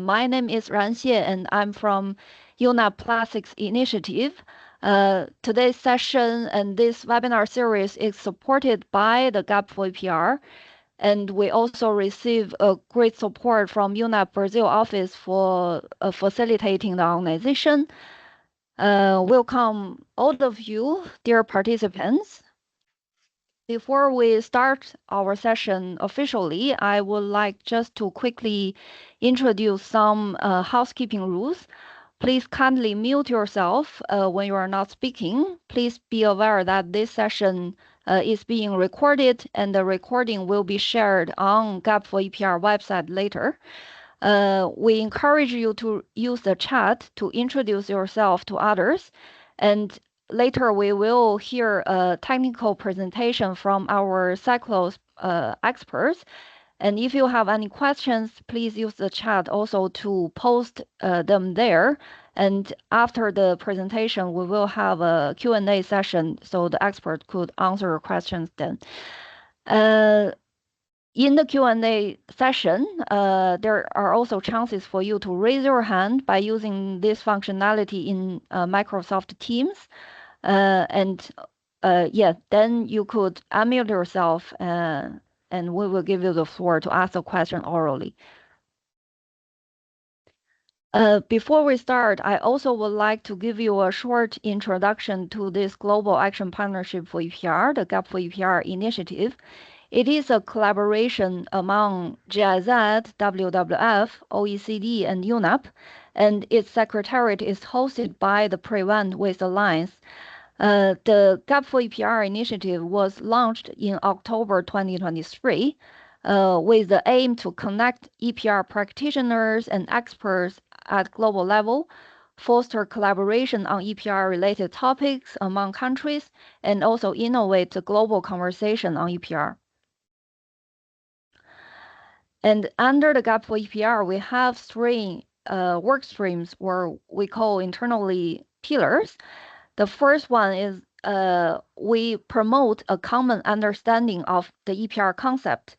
My name is Ran Xie, and I'm from UNA Plastics Initiative. Today's session and this webinar series is supported by the GAP for EPR, and we also receive great support from UNA Brazil office for facilitating the organization. Welcome all of you, dear participants. Before we start our session officially, I would like just to quickly introduce some housekeeping rules. Please kindly mute yourself when you are not speaking. Please be aware that this session is being recorded and the recording will be shared on GAP for EPR website later. We encourage you to use the chat to introduce yourself to others, and later we will hear a technical presentation from our cyclos experts. And if you have any questions, please use the chat also to post them there. And after the presentation, we will have a Q&A session so the expert could answer your questions then. In the Q&A session, there are also chances for you to raise your hand by using this functionality in Microsoft Teams. Then you could unmute yourself and we will give you the floor to ask a question orally. Before we start, I also would like to give you a short introduction to this Global Action Partnership for EPR, the GAP for EPR initiative. It is a collaboration among GIZ, WWF, OECD, and UNEP, and its secretariat is hosted by the Prevent Waste Alliance. The GAP for EPR initiative was launched in October 2023 with the aim to connect EPR practitioners and experts at global level, foster collaboration on EPR-related topics among countries, and also innovate the global conversation on EPR. And under the GAP for EPR, we have three work streams, or we call internally pillars. The first one is we promote a common understanding of the EPR concept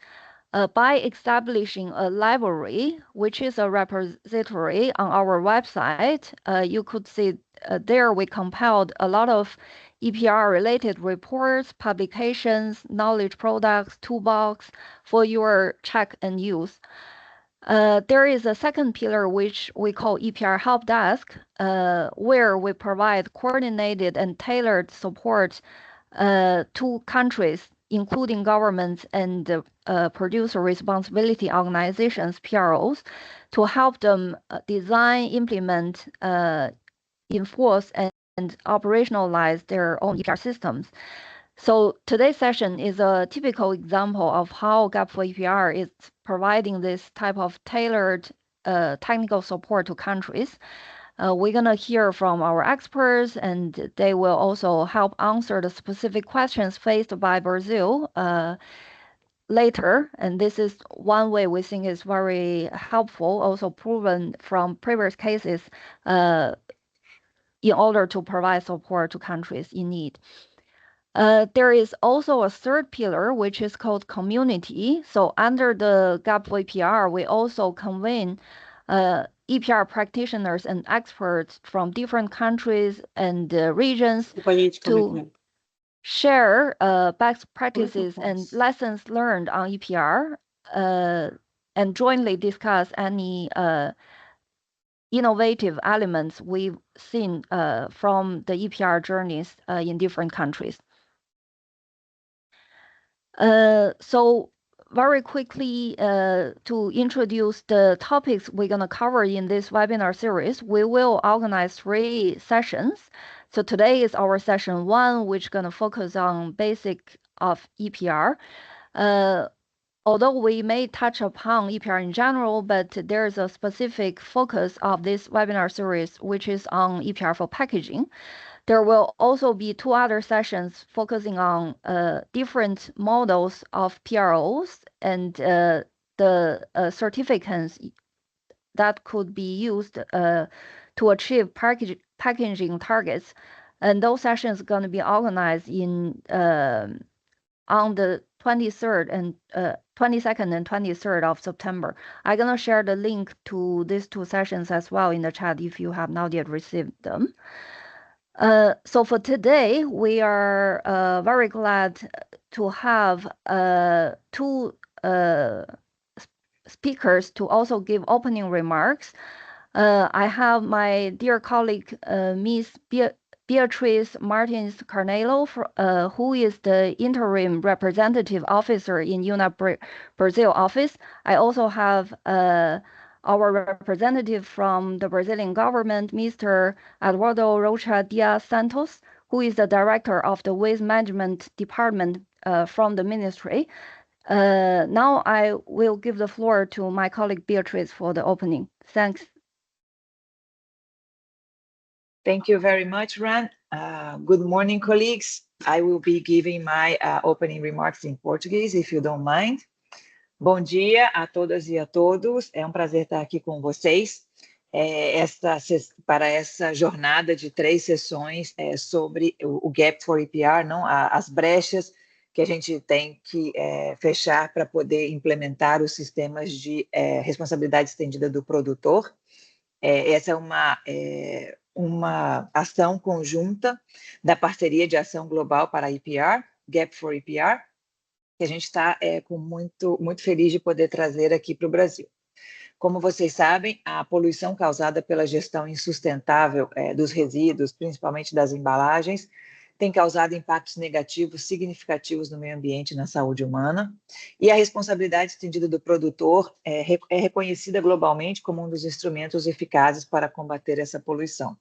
by establishing a library, which is a repository on our website. You could see there we compiled a lot of EPR-related reports, publications, knowledge products, toolbox for your check and use. There is a second pillar which we call EPR Help Desk, where we provide coordinated and tailored support to countries, including governments and producer responsibility organizations, PROs, to help them design, implement, enforce, and operationalize their own EPR systems. So today's session is a typical example of how GAP for EPR is providing this type of tailored technical support to countries. We're going to hear from our experts, and they will also help answer the specific questions faced by Brazil later. And this is one way we think is very helpful, also proven from previous cases in order to provide support to countries in need. There is also a third pillar, which is called community. So under the GAP for EPR, we also convene EPR practitioners and experts from different countries and regions to share best practices and lessons learned on EPR and jointly discuss any innovative elements we've seen from the EPR journeys in different countries. So very quickly to introduce the topics we're going to cover in this webinar series, we will organize 3 sessions. So today is our session 1, which is going to focus on basic of EPR. Although we may touch upon EPR in general, but there's a specific focus of this webinar series, which is on EPR for packaging. There will also be 2 other sessions focusing on different models of PROs and the certificates that could be used to achieve packaging targets. And those sessions are going to be organized in on the 23rd and 22nd and 23rd of September. I'm going to share the link to these 2 sessions as well in the chat if you have not yet received them. So for today, we are very glad to have 2 speakers to also give opening remarks. I have my dear colleague, Ms. Beatriz Martins Carnelo, who is the interim representative officer in UNAP Brazil office. I also have our representative from the Brazilian government, Mr. Eduardo Rocha Diaz Santos, who is the director of the Waste Management Department from the ministry. Now I will give the floor to my colleague Beatriz for the opening. Thanks. Thank you very much, Ran. Good morning, colleagues. I will be giving my opening remarks in Portuguese, if you don't mind. Bom dia a todas e a todos. É um prazer estar aqui com vocês para essa jornada de 3 sessões sobre o Gap for EPR, não? As brechas que a gente tem que fechar para poder implementar os sistemas de responsabilidade estendida do produtor. Essa é uma ação conjunta da Parceria de Ação Global para a EPR, Gap for EPR, que a gente está muito feliz de poder trazer aqui para o Brasil. Como vocês sabem, a poluição causada pela gestão insustentável dos resíduos, principalmente das embalagens, tem causado impactos negativos significativos no meio ambiente e na saúde humana, e a responsabilidade estendida do produtor é reconhecida globalmente como um dos instrumentos eficazes para combater essa poluição.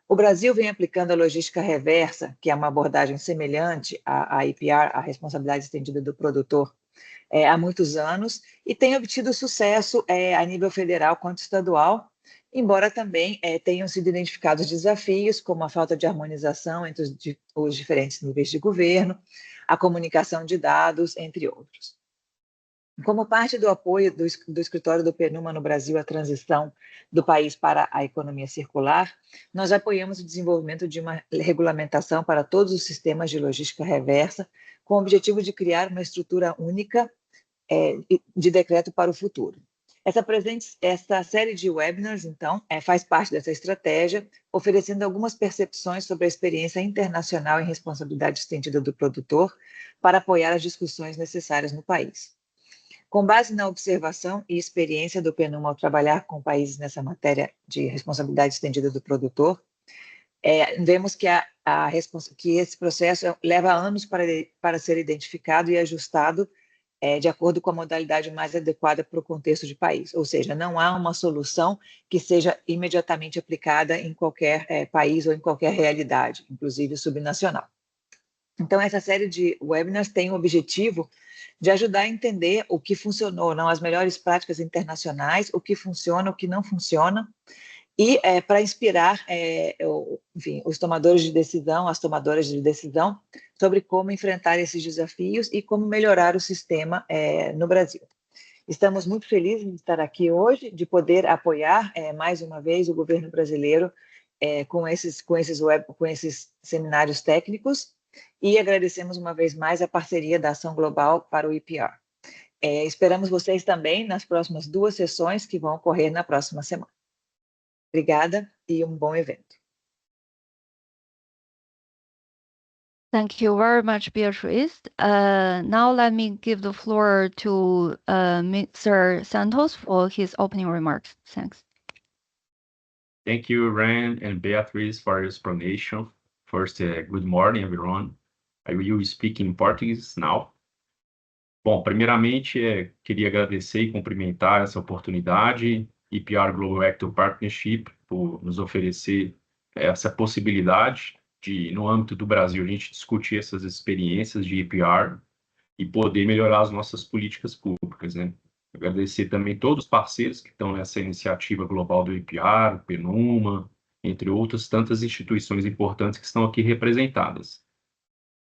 O Brasil vem aplicando a logística reversa, que é uma abordagem semelhante à EPR, a responsabilidade estendida do produtor, há muitos anos, e tem obtido sucesso a nível federal quanto estadual, embora também tenham sido identificados desafios, como a falta de harmonização entre os diferentes níveis de governo, a comunicação de dados, entre outros. Como parte do apoio do escritório do PNUMA no Brasil à transição do país para a economia circular, nós apoiamos o desenvolvimento de uma regulamentação para todos os sistemas de logística reversa, com o objetivo de criar uma estrutura única de decreto para o futuro. Essa série de webinars, então, faz parte dessa estratégia, oferecendo algumas percepções sobre a experiência internacional em responsabilidade estendida do produtor para apoiar as discussões necessárias no país. Com base na observação e experiência do PNUMA ao trabalhar com países nessa matéria de responsabilidade estendida do produtor, vemos que esse processo leva anos para ser identificado e ajustado de acordo com a modalidade mais adequada para o contexto de país. Ou seja, não há uma solução que seja imediatamente aplicada em qualquer país ou em qualquer realidade, inclusive subnacional. Então, essa série de webinars tem o objetivo de ajudar a entender o que funcionou, não as melhores práticas internacionais, o que funciona, o que não funciona, e para inspirar, enfim, os tomadores de decisão, as tomadoras de decisão, sobre como enfrentar esses desafios e como melhorar o sistema no Brasil. Estamos muito felizes de estar aqui hoje, de poder apoiar mais uma vez o governo brasileiro com esses seminários técnicos, e agradecemos uma vez mais a parceria da Ação Global para o EPR. Esperamos vocês também nas próximas 2 sessões que vão ocorrer na próxima semana. Obrigada e bom evento. Thank you very much, Beatriz. Now let me give the floor to Mr. Santos for his opening remarks. Thanks. Thank you, Ran and Beatriz, for your explanation. First, good morning, everyone. I will speak in Portuguese now. Bom, primeiramente, queria agradecer e cumprimentar essa oportunidade, EPR Global Active Partnership, por nos oferecer essa possibilidade de, no âmbito do Brasil, a gente discutir essas experiências de EPR e poder melhorar as nossas políticas públicas, né? Agradecer também todos os parceiros que estão nessa iniciativa global do EPR, o PNUMA, entre outras tantas instituições importantes que estão aqui representadas.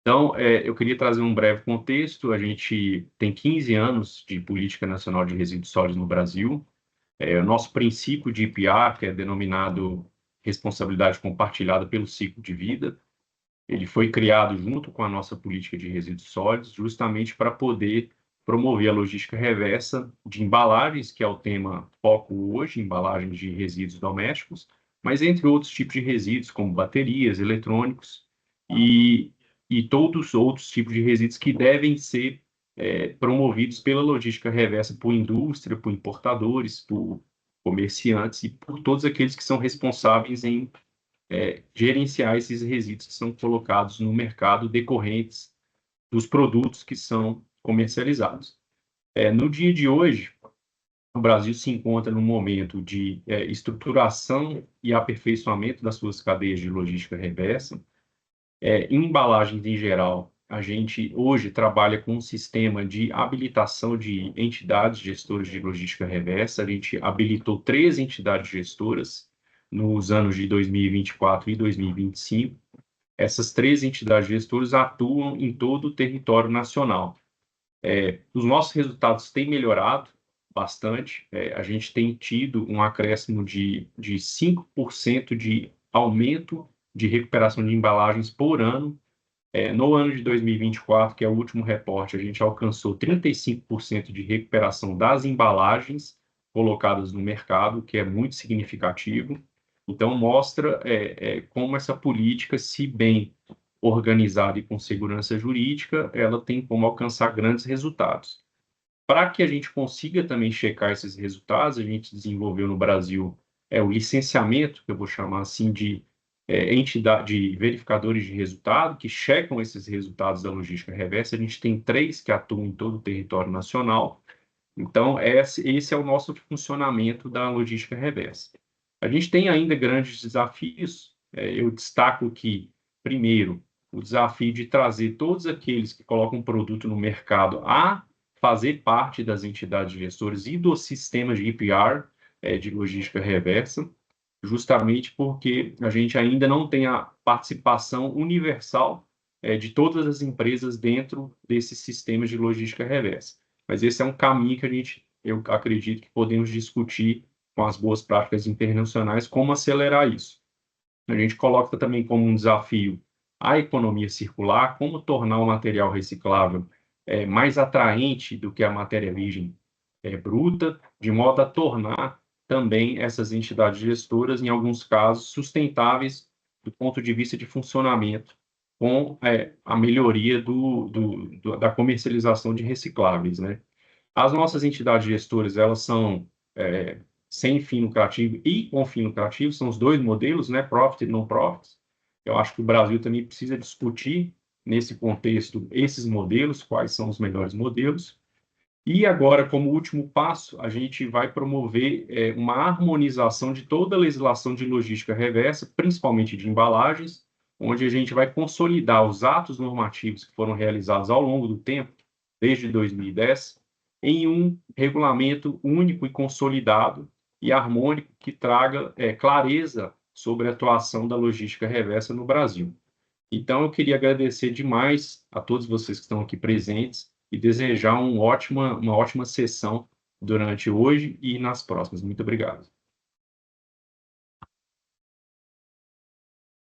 Então, eu queria trazer um breve contexto. A gente tem 15 anos de Política Nacional de Resíduos Sólidos no Brasil. O nosso princípio de EPR, que é denominado responsabilidade compartilhada pelo ciclo de vida, ele foi criado junto com a nossa política de resíduos sólidos, justamente para poder promover a logística reversa de embalagens, que é o tema foco hoje, embalagens de resíduos domésticos, mas entre outros tipos de resíduos, como baterias, eletrônicos e todos os outros tipos de resíduos que devem ser promovidos pela logística reversa por indústria, por importadores, por comerciantes e por todos aqueles que são responsáveis em gerenciar esses resíduos que são colocados no mercado decorrentes dos produtos que são comercializados. No dia de hoje, o Brasil se encontra num momento de estruturação e aperfeiçoamento das suas cadeias de logística reversa. Em embalagens em geral, a gente hoje trabalha com um sistema de habilitação de entidades gestoras de logística reversa. A gente habilitou 3 entidades gestoras nos anos de 2024 e 2025. Essas 3 entidades gestoras atuam em todo o território nacional. Os nossos resultados têm melhorado bastante. A gente tem tido um acréscimo de 5% de aumento de recuperação de embalagens por ano. No ano de 2024, que é o último reporte, a gente alcançou 35% de recuperação das embalagens colocadas no mercado, que é muito significativo. Então, mostra como essa política, se bem organizada e com segurança jurídica, ela tem como alcançar grandes resultados. Para que a gente consiga também checar esses resultados, a gente desenvolveu no Brasil o licenciamento, que eu vou chamar assim de entidade de verificadores de resultado, que checam esses resultados da logística reversa. A gente tem 3 que atuam em todo o território nacional. Então, esse é o nosso funcionamento da logística reversa. A gente tem ainda grandes desafios. Eu destaco que, primeiro, o desafio de trazer todos aqueles que colocam produto no mercado a fazer parte das entidades gestoras e do sistema de EPR, de logística reversa, justamente porque a gente ainda não tem a participação universal de todas as empresas dentro desses sistemas de logística reversa. Mas esse é um caminho que eu acredito que podemos discutir com as boas práticas internacionais como acelerar isso. A gente coloca também como um desafio a economia circular, como tornar o material reciclável mais atraente do que a matéria virgem bruta, de modo a tornar também essas entidades gestoras, em alguns casos, sustentáveis do ponto de vista de funcionamento, com a melhoria da comercialização de recicláveis, né? As nossas entidades gestoras, elas são sem fim lucrativo e com fim lucrativo, são os 2 modelos, né? Profit e non-profit. Eu acho que o Brasil também precisa discutir, nesse contexto, esses modelos, quais são os melhores modelos. E agora, como último passo, a gente vai promover uma harmonização de toda a legislação de logística reversa, principalmente de embalagens, onde a gente vai consolidar os atos normativos que foram realizados ao longo do tempo, desde 2010, em um regulamento único e consolidado e harmônico que traga clareza sobre a atuação da logística reversa no Brasil. Então, eu queria agradecer demais a todos vocês que estão aqui presentes e desejar uma ótima sessão durante hoje e nas próximas. Muito obrigado.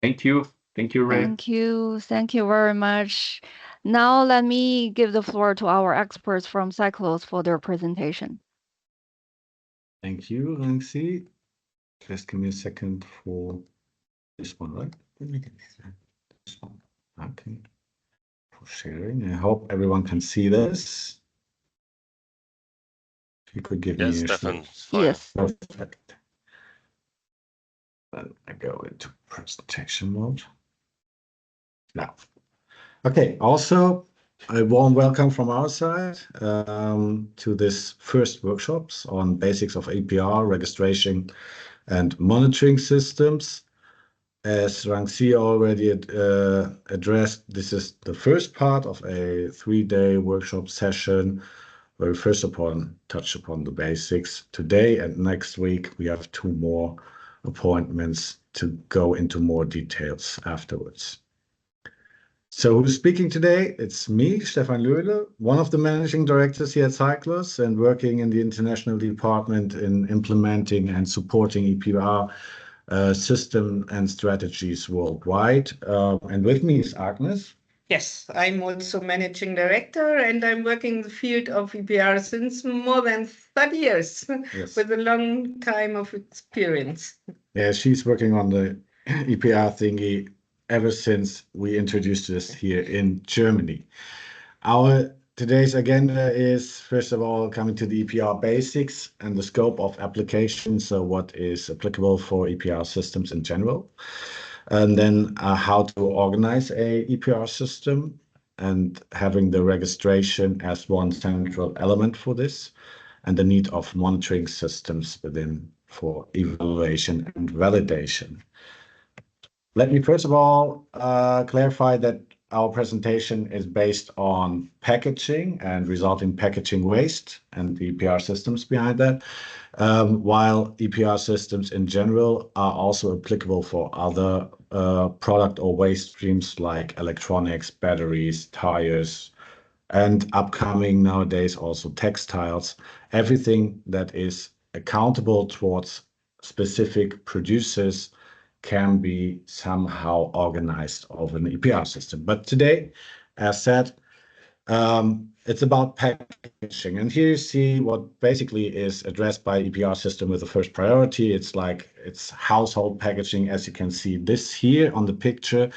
Thank you. Thank you, Ray. Thank you. Thank you very much. Now let me give the floor to our experts from Cyclos for their presentation. Thank you, Nancy. Just give me a second for this one, right? Let me get this one. Okay. For sharing. I hope everyone can see this. If you could give me a Stefan. Yes. Perfect. Then I go into presentation mode. Now. Okay, also a warm welcome from our side to this first workshops on basics of EPR, registration and monitoring systems. As Rangsi already addressed, this is the first part of a 3-day workshop session where we first touch upon the basics. Today and next week, we have 2 more appointments to go into more details afterwards. So who's speaking today? It's me, Stefan Löhle, one of the managing directors here at Cyclos and working in the international department in implementing and supporting EPR system and strategies worldwide. And with me is Agnes. Yes, I'm also managing director, and I'm working in the field of EPR since more than 30 years, Yes. with a long time of experience. Yeah, she's working on the EPR thingy ever since we introduced this here in Germany. Our today's agenda is, first of all, coming to the EPR basics and the scope of application, so what is applicable for EPR systems in general, and then how to organize a EPR system and having the registration as one central element for this, and the need of monitoring systems within for evaluation and validation. Let me first of all clarify that our presentation is based on packaging and resulting packaging waste and the EPR systems behind that, while EPR systems in general are also applicable for other product or waste streams like electronics, batteries, tires, and upcoming nowadays also textiles, everything that is accountable towards specific producers can be somehow organized over an EPR system. But today, as said, it's about packaging. And here you see what basically is addressed by EPR system with the first priority. It's household packaging, as you can see this here on the picture.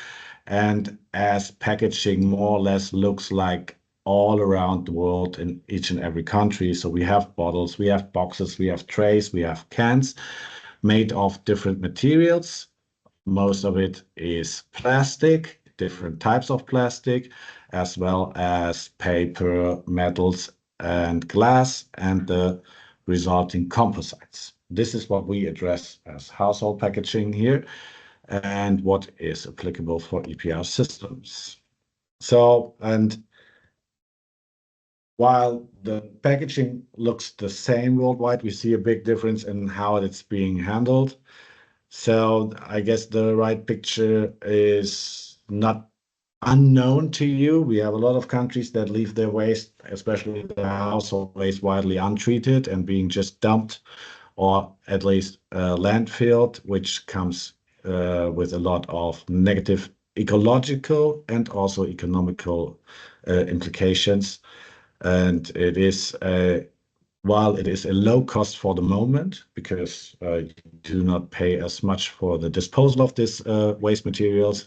And as packaging more or less looks like all around the world in each and every country. So we have bottles, we have boxes, we have trays, we have cans made of different materials. Most of it is plastic, different types of plastic, as well as paper, metals, and glass, and the resulting composites. This is what we address as household packaging here, and what is applicable for EPR systems. So, and while the packaging looks the same worldwide, we see a big difference in how it's being handled. So I guess the right picture is not unknown to you. We have a lot of countries that leave their waste, especially the household waste, widely untreated and being just dumped or at least landfilled, which comes with a lot of negative ecological and also economical implications. And it is while it is a low cost for the moment, because you do not pay as much for the disposal of this waste materials,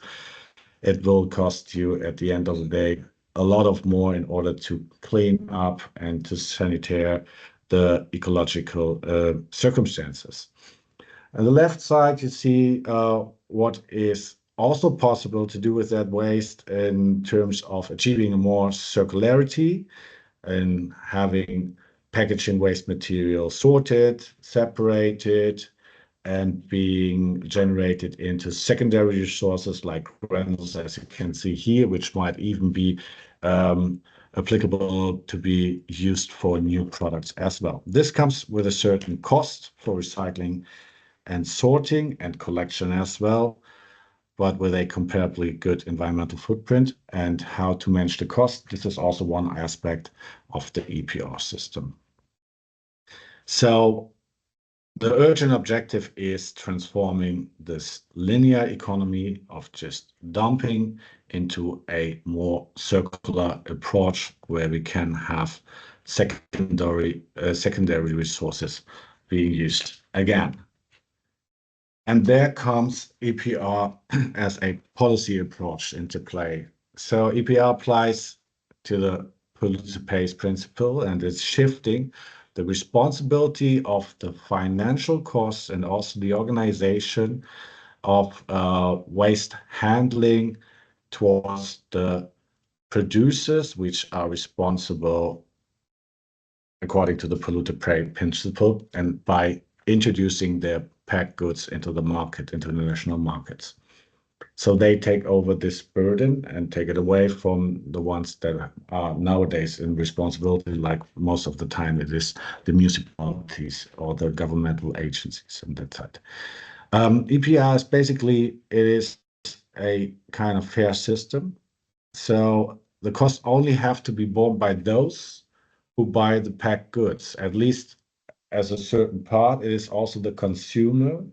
it will cost you at the end of the day a lot of more in order to clean up and to sanitize the ecological circumstances. On the left side, you see what is also possible to do with that waste in terms of achieving a more circularity and having packaging waste material sorted, separated, and being generated into secondary resources like granules, as you can see here, which might even be applicable to be used for new products as well. This comes with a certain cost for recycling and sorting and collection as well, but with a comparably good environmental footprint. And how to manage the cost, this is also one aspect of the EPR system. So the urgent objective is transforming this linear economy of just dumping into a more circular approach where we can have secondary resources being used again. And there comes EPR as a policy approach into play. So EPR applies to the polluter pays principle, and it's shifting the responsibility of the financial costs and also the organization of waste handling towards the producers, which are responsible according to the polluter pay principle, and by introducing their packed goods into the market, into the national markets. So they take over this burden and take it away from the ones that are nowadays in responsibility, like most of the time it is the municipalities or the governmental agencies on that side. EPR is basically, it is a kind of fair system. So the costs only have to be borne by those who buy the packed goods, at least as a certain part. It is also the consumer,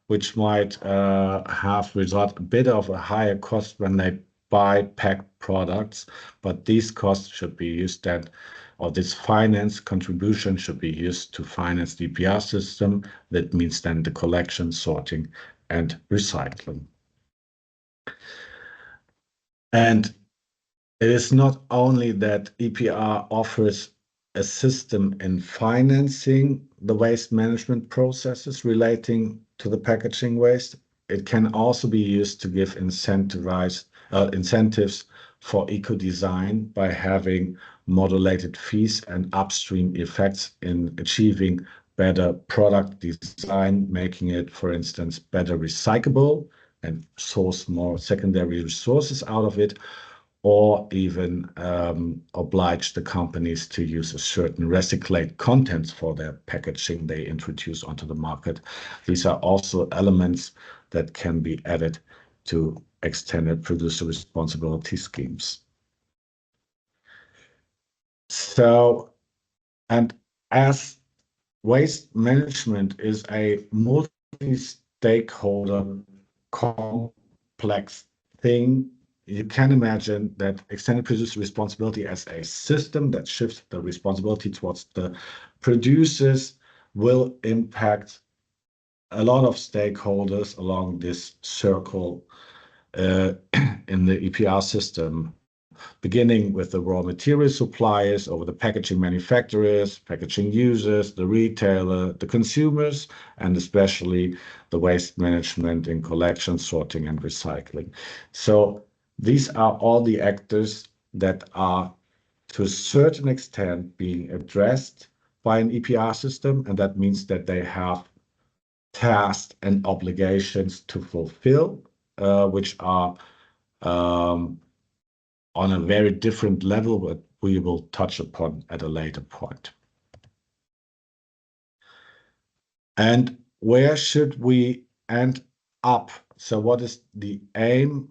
which might have result a bit of a higher cost when they buy packed products, but these costs should be used then, or this finance contribution should be used to finance the EPR system. That means then the collection, sorting, and recycling. And it is not only that EPR offers a system in financing the waste management processes relating to the packaging waste. It can also be used to give incentives for eco-design by having modulated fees and upstream effects in achieving better product design, making it, for instance, better recyclable and source more secondary resources out of it, or even oblige the companies to use a certain recyclate contents for their packaging they introduce onto the market. These are also elements that can be added to extended producer responsibility schemes. So, and as waste management is a multi-stakeholder complex thing, you can imagine that extended producer responsibility as a system that shifts the responsibility towards the producers will impact a lot of stakeholders along this circle in the EPR system, beginning with the raw material suppliers, over the packaging manufacturers, packaging users, the retailer, the consumers, and especially the waste management in collection, sorting, and recycling. So these are all the actors that are, to a certain extent, being addressed by an EPR system, and that means that they have tasks and obligations to fulfill, which are on a very different level, but we will touch upon at a later point. And where should we end up? So what is the aim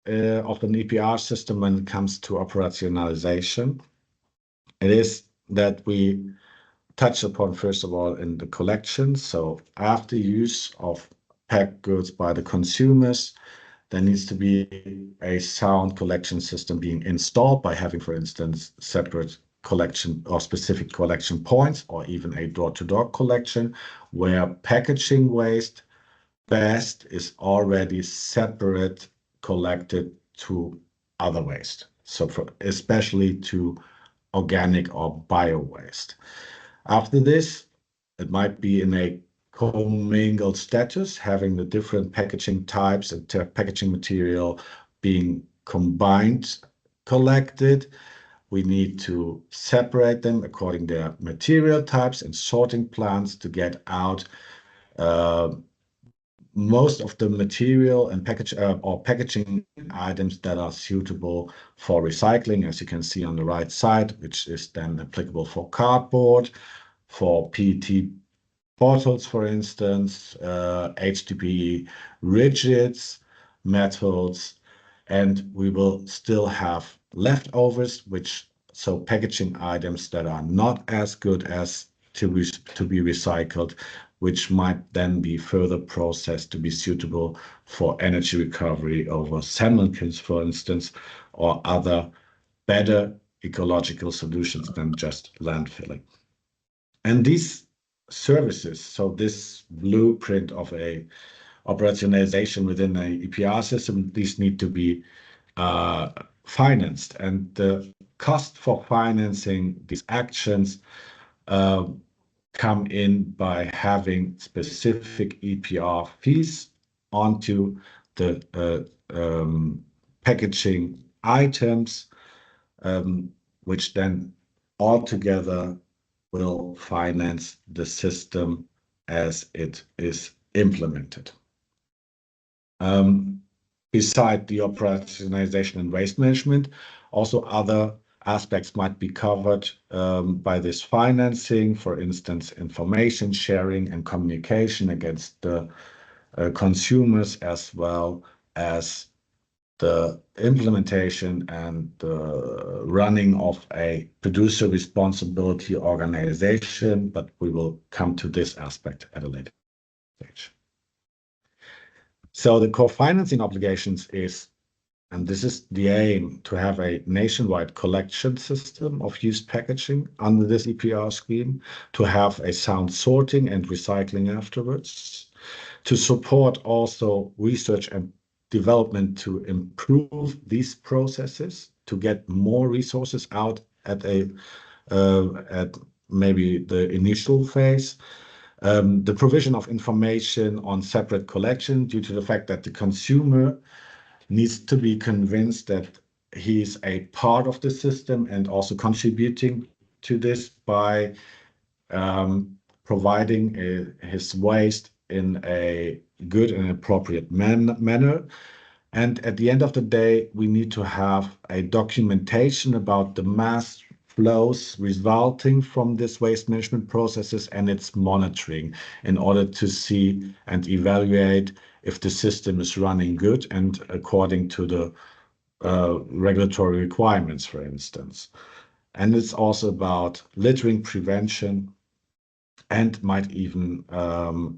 of an EPR system when it comes to operationalization? It is that we touch upon, first of all, in the collection. So after use of packed goods by the consumers, there needs to be a sound collection system being installed by having, for instance, separate collection or specific collection points, or even a door-to-door collection where packaging waste best is already separate collected to other waste. So especially to organic or bio waste. After this, it might be in a commingled status, having the different packaging types and packaging material being combined, collected. We need to separate them according to their material types and sorting plans to get out most of the material and packaging items that are suitable for recycling, as you can see on the right side, which is then applicable for cardboard, for PET bottles, for instance, HDPE rigids, metals, and we will still have leftovers, so packaging items that are not as good as to be recycled, which might then be further processed to be suitable for energy recovery over salmon kilns, for instance, or other better ecological solutions than just landfilling. And these services, so this blueprint of a operationalization within a EPR system, these need to be financed. And the cost for financing these actions come in by having specific EPR fees onto the packaging items, which then altogether will finance the system as it is implemented. Beside the operationalization and waste management, also other aspects might be covered by this financing, for instance, information sharing and communication against the consumers, as well as the implementation and the running of a producer responsibility organization, but we will come to this aspect at a later stage. So the co-financing obligations is And this is the aim, to have a nationwide collection system of used packaging under this EPR scheme, to have a sound sorting and recycling afterwards, to support also research and development to improve these processes, to get more resources out at maybe the initial phase. The provision of information on separate collection, due to the fact that the consumer needs to be convinced that he's a part of the system and also contributing to this by providing his waste in a good and appropriate manner. And at the end of the day, we need to have a documentation about the mass flows resulting from this waste management processes and its monitoring, in order to see and evaluate if the system is running good and according to the regulatory requirements, for instance. And it's also about littering prevention, and might even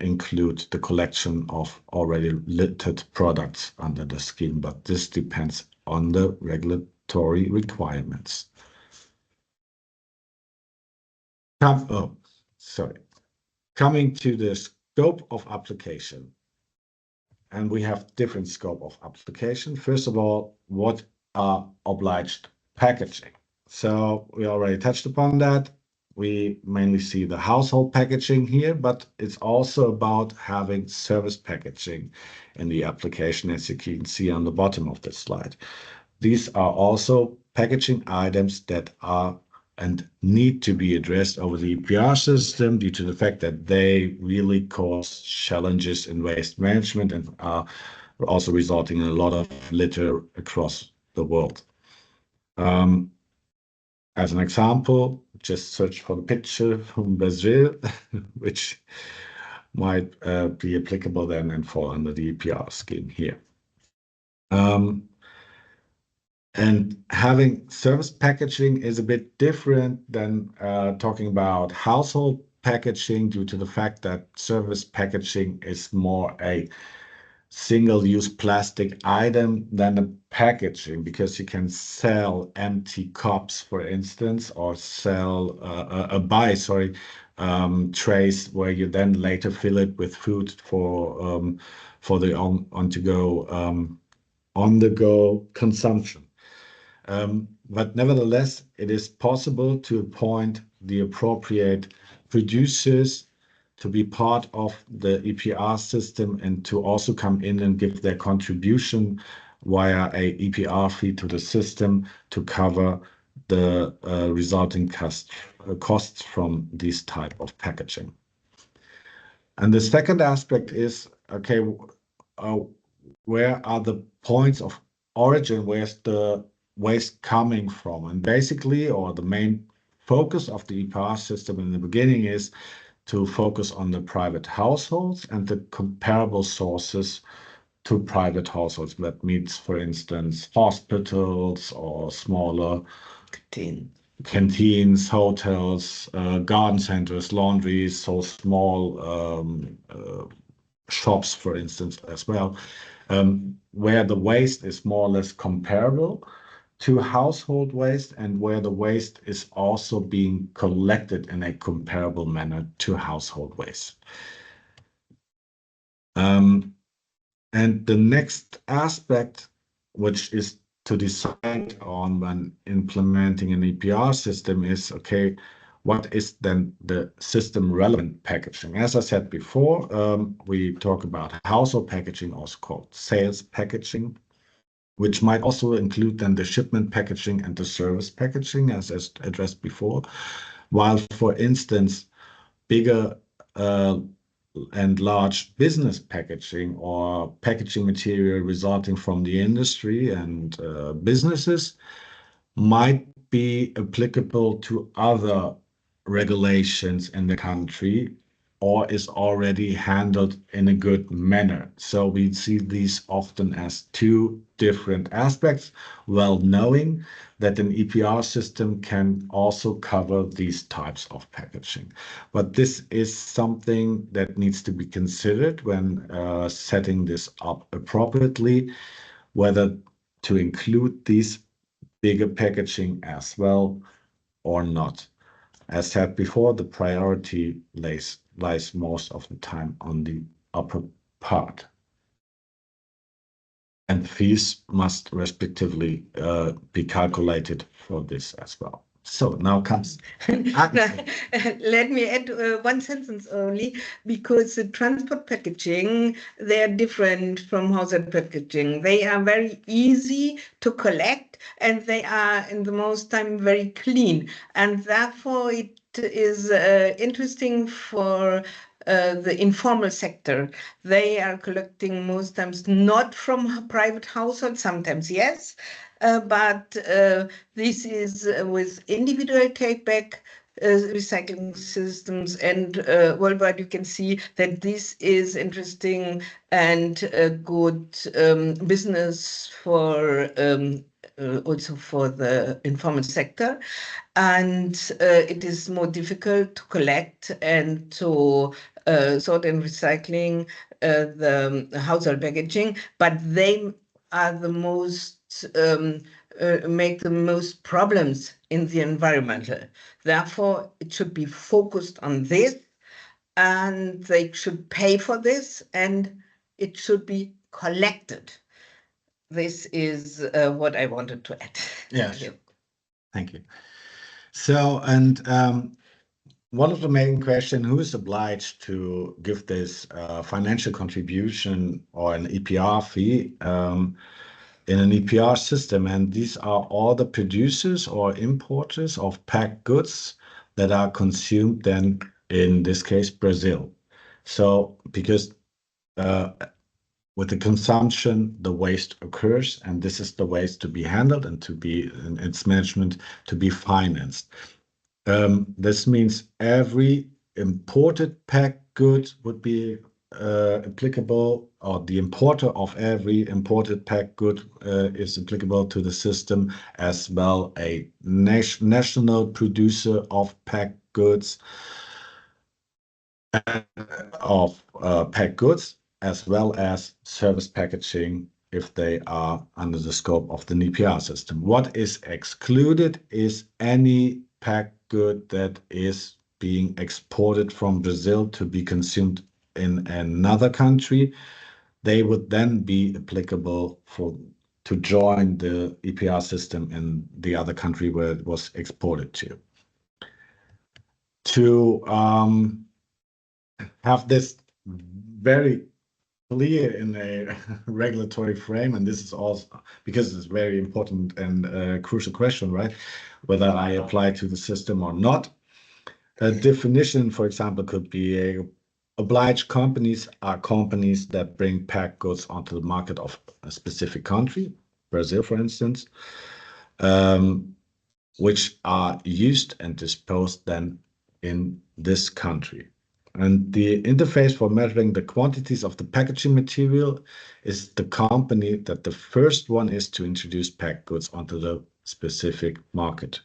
include the collection of already littered products under the scheme, but this depends on the regulatory requirements. Coming to the scope of application, and we have different scope of application. First of all, what are obliged packaging? So we already touched upon that. We mainly see the household packaging here, but it's also about having service packaging in the application, as you can see on the bottom of this slide. These are also packaging items that are and need to be addressed over the EPR system, due to the fact that they really cause challenges in waste management and are also resulting in a lot of litter across the world. As an example, just search for the picture from Brazil, which might be applicable then and fall under the EPR scheme here. And having service packaging is a bit different than talking about household packaging, due to the fact that service packaging is more a single-use plastic item than a packaging, because you can sell empty cups, for instance, or sell buy trays where you then later fill it with food for the on-the-go consumption. But nevertheless, it is possible to appoint the appropriate producers to be part of the EPR system and to also come in and give their contribution via a EPR fee to the system to cover the resulting costs from this type of packaging. And the second aspect is, okay, where are the points of origin? Where's the waste coming from? And basically, or the main focus of the EPR system in the beginning is to focus on the private households and the comparable sources to private households. That means, for instance, hospitals or smaller canteens, hotels, garden centers, laundries, so small shops, for instance, as well, where the waste is more or less comparable to household waste, and where the waste is also being collected in a comparable manner to household waste. And the next aspect, which is to decide on when implementing an EPR system, is, okay, what is then the system relevant packaging? As I said before, we talk about household packaging, also called sales packaging, which might also include then the shipment packaging and the service packaging, as addressed before. While, for instance, bigger and large business packaging or packaging material resulting from the industry and businesses might be applicable to other regulations in the country, or is already handled in a good manner. So we see these often as two different aspects, well knowing that an EPR system can also cover these types of packaging. But this is something that needs to be considered when setting this up appropriately, whether to include these bigger packaging as well or not. As said before, the priority lies most of the time on the upper part. And fees must respectively be calculated for this as well. So now comes Let me add one sentence only, because the transport packaging, they are different from household packaging. They are very easy to collect, and they are in the most time very clean. And therefore it is interesting for the informal sector. They are collecting most times not from private households, sometimes yes, but this is with individual take-back recycling systems, and worldwide you can see that this is interesting and a good business for also for the informal sector. And it is more difficult to collect and to sort and recycling the household packaging, but they are the most make the most problems in the environmental. Therefore, it should be focused on this, and they should pay for this, and it should be collected. This is what I wanted to add. Yeah, sure. Thank you. So, and one of the main questions, who is obliged to give this financial contribution or an EPR fee in an EPR system? And these are all the producers or importers of packed goods that are consumed then, in this case, Brazil. So, because with the consumption, the waste occurs, and this is the waste to be handled and to be, in its management, to be financed. This means every imported packed good would be applicable, or the importer of every imported packed good is applicable to the system, as well a national producer of packed goods, as well as service packaging if they are under the scope of the EPR system. What is excluded is any packed good that is being exported from Brazil to be consumed in another country. They would then be applicable to join the EPR system in the other country where it was exported to. To have this very clear in a regulatory frame, and this is also because it's very important and crucial question, right? Whether I apply to the system or not. A definition, for example, could be obliged companies are companies that bring packed goods onto the market of a specific country, Brazil, for instance, which are used and disposed then in this country. And the interface for measuring the quantities of the packaging material is the company that the first one is to introduce packed goods onto the specific market.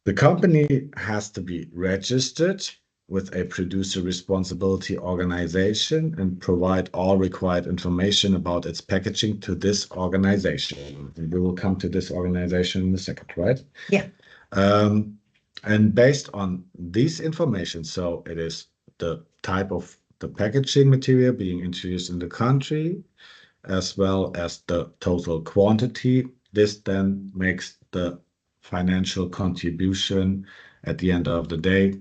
The company has to be registered with a producer responsibility organization and provide all required information about its packaging to this organization. And we will come to this organization in a second, right? Yeah. And based on this information, so it is the type of the packaging material being introduced in the country, as well as the total quantity. This then makes the financial contribution at the end of the day,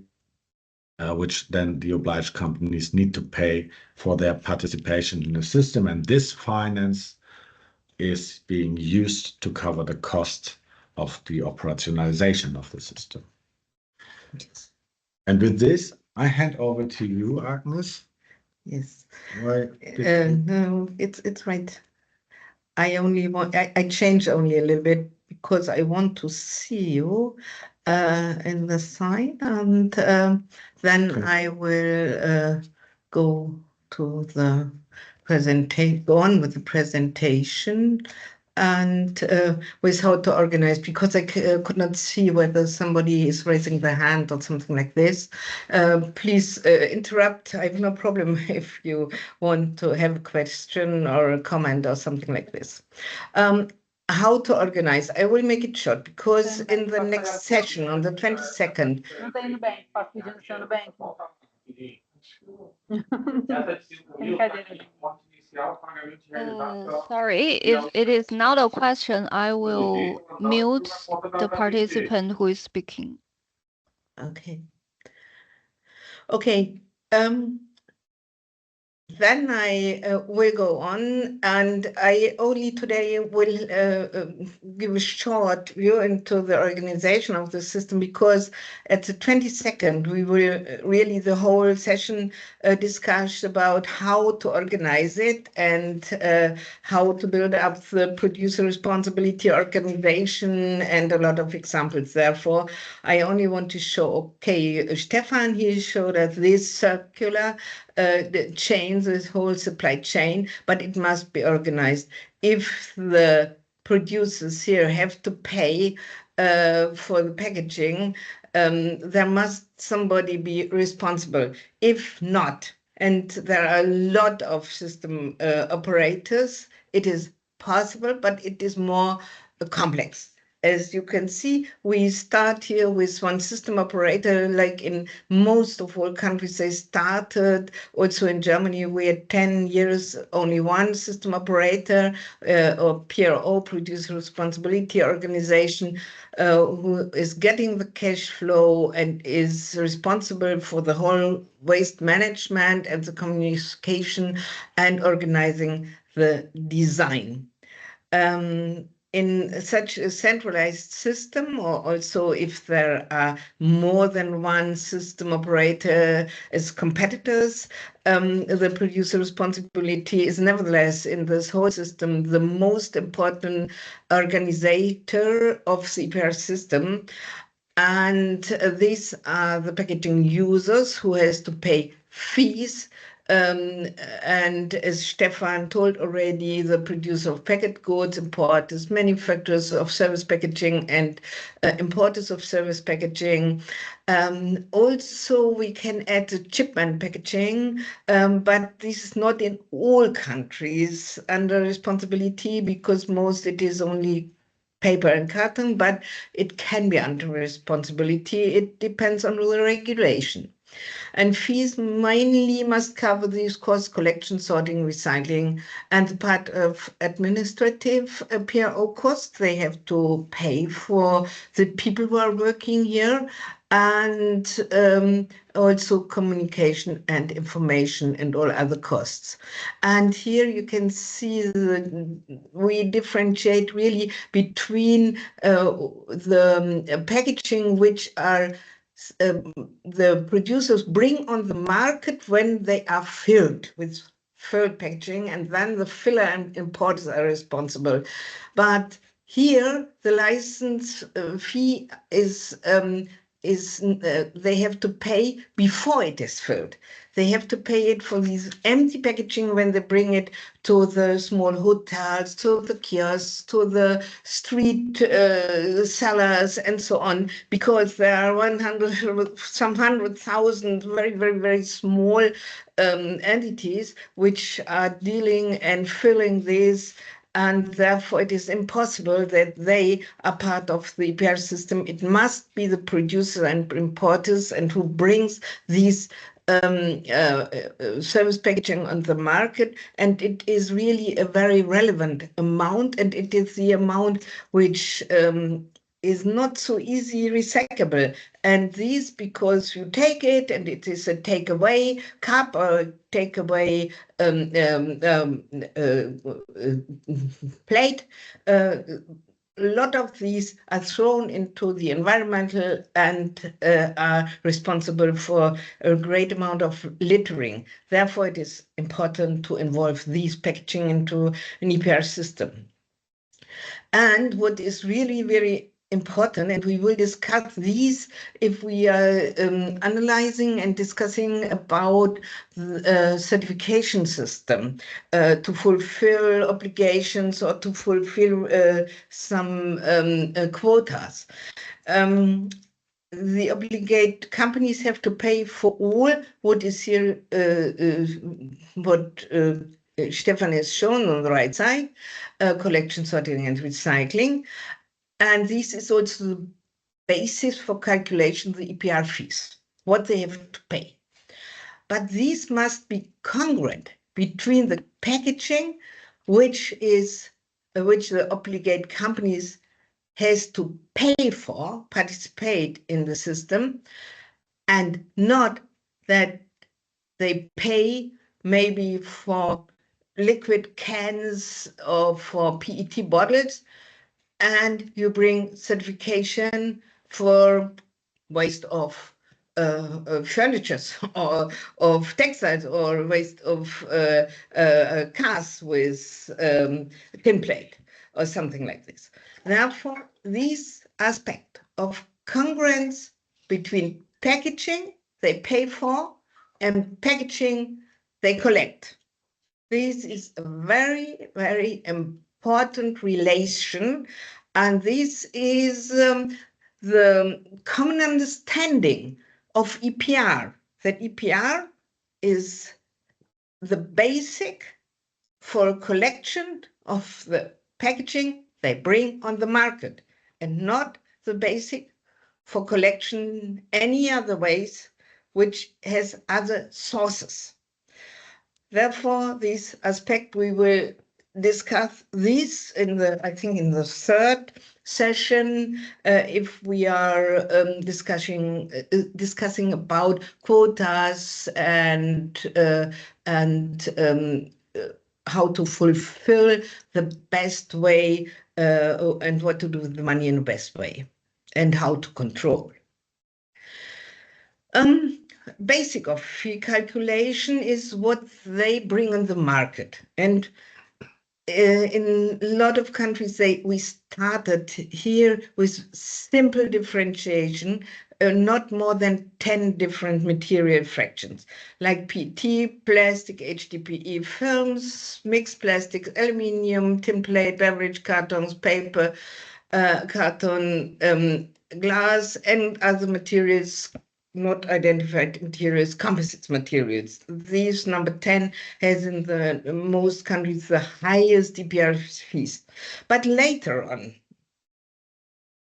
which then the obliged companies need to pay for their participation in the system. And this finance is being used to cover the cost of the operationalization of the system. Yes. And with this, I hand over to you, Agnes. Yes. Why No, it's right. I change only a little bit because I want to see you in the sign, and then Okay. I will go to the presentation, go on with the presentation. and with how to organize, because I could not see whether somebody is raising their hand or something like this. Please interrupt. I have no problem if you want to have a question or a comment or something like this. How to organize? I will make it short because in the next session on the 22nd, Sorry, if it is not a question, I will mute the participant who is speaking. Okay. Okay. Then I will go on, and I only today will give a short view into the organization of the system, because at the 22nd we will really the whole session discuss about how to organize it and how to build up the producer responsibility organization and a lot of examples. Therefore, I only want to show, okay, Stefan, he showed us this circular chain, this whole supply chain, but it must be organized. If the producers here have to pay for the packaging, there must somebody be responsible. If not, and there are a lot of system operators, it is possible, but it is more complex. As you can see, we start here with one system operator, like in most of all countries, they started. Also in Germany, we had 10 years, only one system operator, or PRO, Producer Responsibility Organization, who is getting the cash flow and is responsible for the whole waste management and the communication and organizing the design. In such a centralized system, or also if there are more than one system operator as competitors, the producer responsibility is nevertheless in this whole system the most important organizer of the EPR system. And these are the packaging users who has to pay fees. And as Stefan told already, the producer of packet goods, importers, manufacturers of service packaging, and importers of service packaging. Also, we can add the shipment packaging, but this is not in all countries under responsibility, because most it is only paper and carton, but it can be under responsibility. It depends on the regulation. And fees mainly must cover these costs: collection, sorting, recycling, and the part of administrative PRO costs they have to pay for the people who are working here, and also communication and information and all other costs. And here you can see we differentiate really between the packaging which are the producers bring on the market when they are filled with filled packaging, and then the filler and importers are responsible. But here the license fee is they have to pay before it is filled. They have to pay it for these empty packaging when they bring it to the small hotels, to the kiosks, to the street sellers, and so on, because there are 100,000 very, very, very small entities which are dealing and filling these, and therefore it is impossible that they are part of the EPR system. It must be the producer and importers and who brings these service packaging on the market, and it is really a very relevant amount, and it is the amount which is not so easy recyclable. And this because you take it and it is a takeaway cup or takeaway plate. A lot of these are thrown into the environmental and are responsible for a great amount of littering. Therefore, it is important to involve these packaging into an EPR system. And what is really very important, and we will discuss these if we are analyzing and discussing about the certification system to fulfill obligations or to fulfill some quotas. The obligate companies have to pay for all what is here, what Stefan has shown on the right side, collection, sorting, and recycling. And this is also the basis for calculation of the EPR fees, what they have to pay. But these must be congruent between the packaging, which the obligate companies has to pay for, participate in the system, and not that they pay maybe for liquid cans or for PET bottles, and you bring certification for waste of furniture or of textiles or waste of cars with tin plate or something like this. Therefore, this aspect of congruence between packaging they pay for and packaging they collect. This is a very, very important relation, and this is the common understanding of EPR, that EPR is the basic for collection of the packaging they bring on the market, and not the basic for collection any other ways, which has other sources. Therefore, this aspect we will discuss this in the, I think, in the third session, if we are discussing about quotas and how to fulfill the best way and what to do with the money in the best way and how to control. Basic of fee calculation is what they bring on the market. And in a lot of countries, we started here with simple differentiation, not more than 10 different material fractions, like PET, plastic, HDPE films, mixed plastics, aluminium, tin plate, beverage cartons, paper, carton, glass, and other materials, not identified materials, composites materials. These number 10 has in the most countries the highest EPR fees. But later on,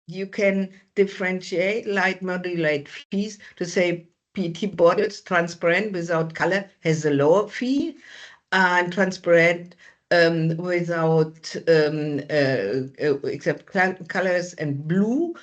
you can differentiate light modulate fees to say PET bottles, transparent without color, has a lower fee, and transparent without except colors and blue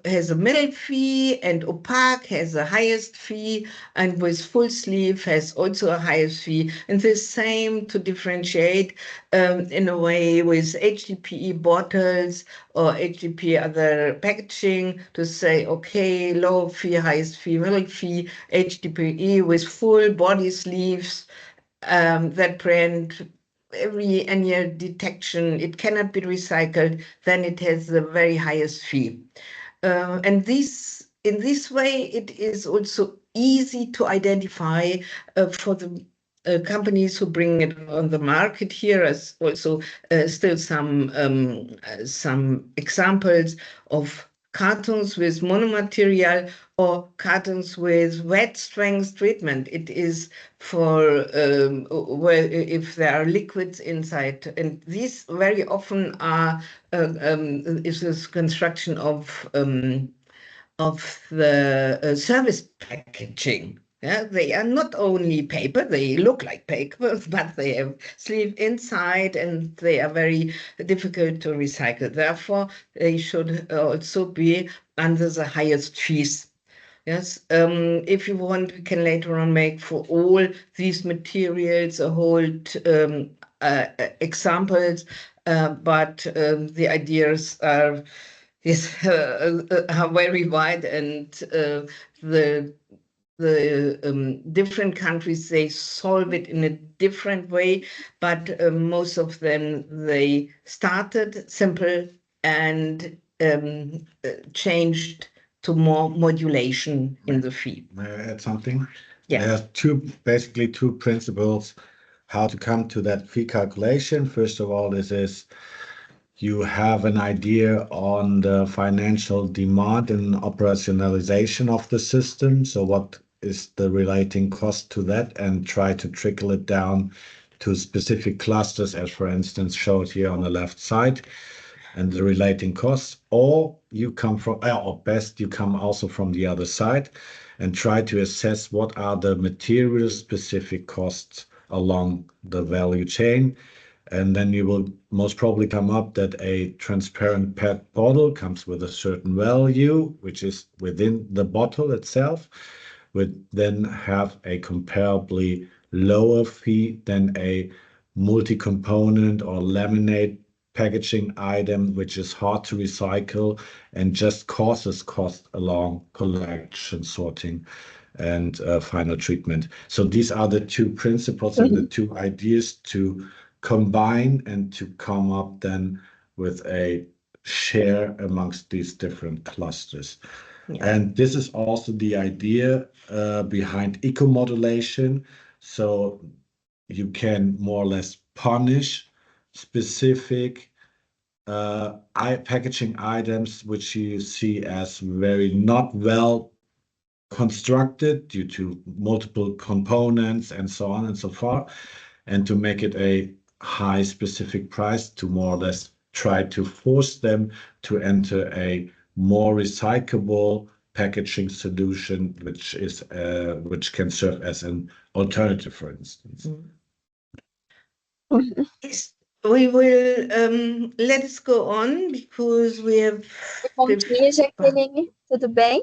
has a middle fee, and opaque has the highest fee, and with full sleeve has also a highest fee. And the same to differentiate in a way with HDPE bottles or HDPE other packaging to say, okay, low fee, highest fee, middle fee, HDPE with full body sleeves, that brand every annual detection, it cannot be recycled, then it has the very highest fee. And in this way, it is also easy to identify for the companies who bring it on the market. Here is also still some examples of cartons with monomaterial or cartons with wet strength treatment. It is for where if there are liquids inside, and these very often are is this construction of the service packaging. Yeah, they are not only paper, they look like paper, but they have sleeve inside and they are very difficult to recycle. Therefore, they should also be under the highest fees. Yes, if you want, we can later on make for all these materials a whole examples, but the ideas are very wide, and the different countries, they solve it in a different way, but most of them, they started simple and changed to more modulation in the fee. May I add something? Yeah. There are basically two principles how to come to that fee calculation. First of all, this is you have an idea on the financial demand and operationalization of the system. So what is the relating cost to that, and try to trickle it down to specific clusters, as for instance showed here on the left side, and the relating costs. Or you come from, or best you come also from the other side and try to assess what are the material specific costs along the value chain. And then you will most probably come up that a transparent PET bottle comes with a certain value, which is within the bottle itself, would then have a comparably lower fee than a multi-component or laminate packaging item, which is hard to recycle and just causes cost along collection, sorting, and final treatment. So these are the two principles and the two ideas to combine and to come up then with a share amongst these different clusters. Yeah. And this is also the idea behind eco-modulation. So you can more or less punish specific packaging items which you see as very not well constructed due to multiple components and so on and so forth, and to make it a high specific price to more or less try to force them to enter a more recyclable packaging solution, which can serve as an alternative, for instance. Yes, we will let us go on because we have. Bom dia, Jaqueline. Tudo bem?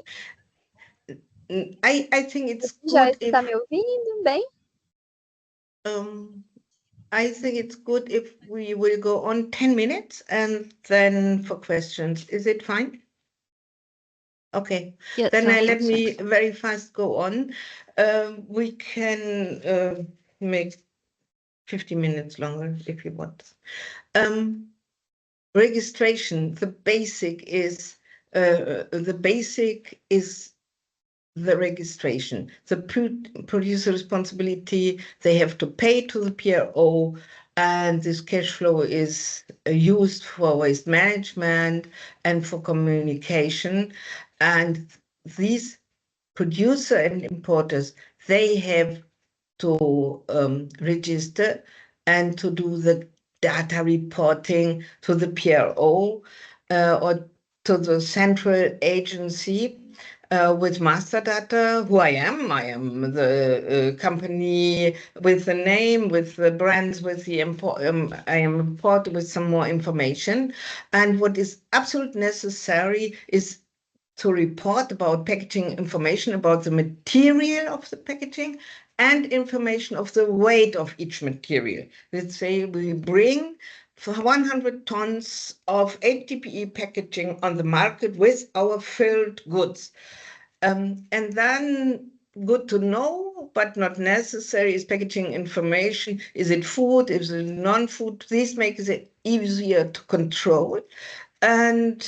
I think it's Já good está if me ouvindo bem? I think it's good if we will go on 10 minutes and then for questions. Is it fine? Okay. Yes, Then sounds let good, me thanks. very fast go on. We can make 50 minutes longer if you want. Registration, the basic is the registration, the producer responsibility. They have to pay to the PRO, and this cash flow is used for waste management and for communication. And these producer and importers, they have to register and to do the data reporting to the PRO or to the central agency with master data, who I am. I am the company with the name, with the brands, with the import. I am import with some more information. And what is absolutely necessary is to report about packaging information about the material of the packaging and information of the weight of each material. Let's say we bring for 100 tons of HDPE packaging on the market with our filled goods. And then good to know, but not necessary, is packaging information. Is it food? Is it non-food? This makes it easier to control. And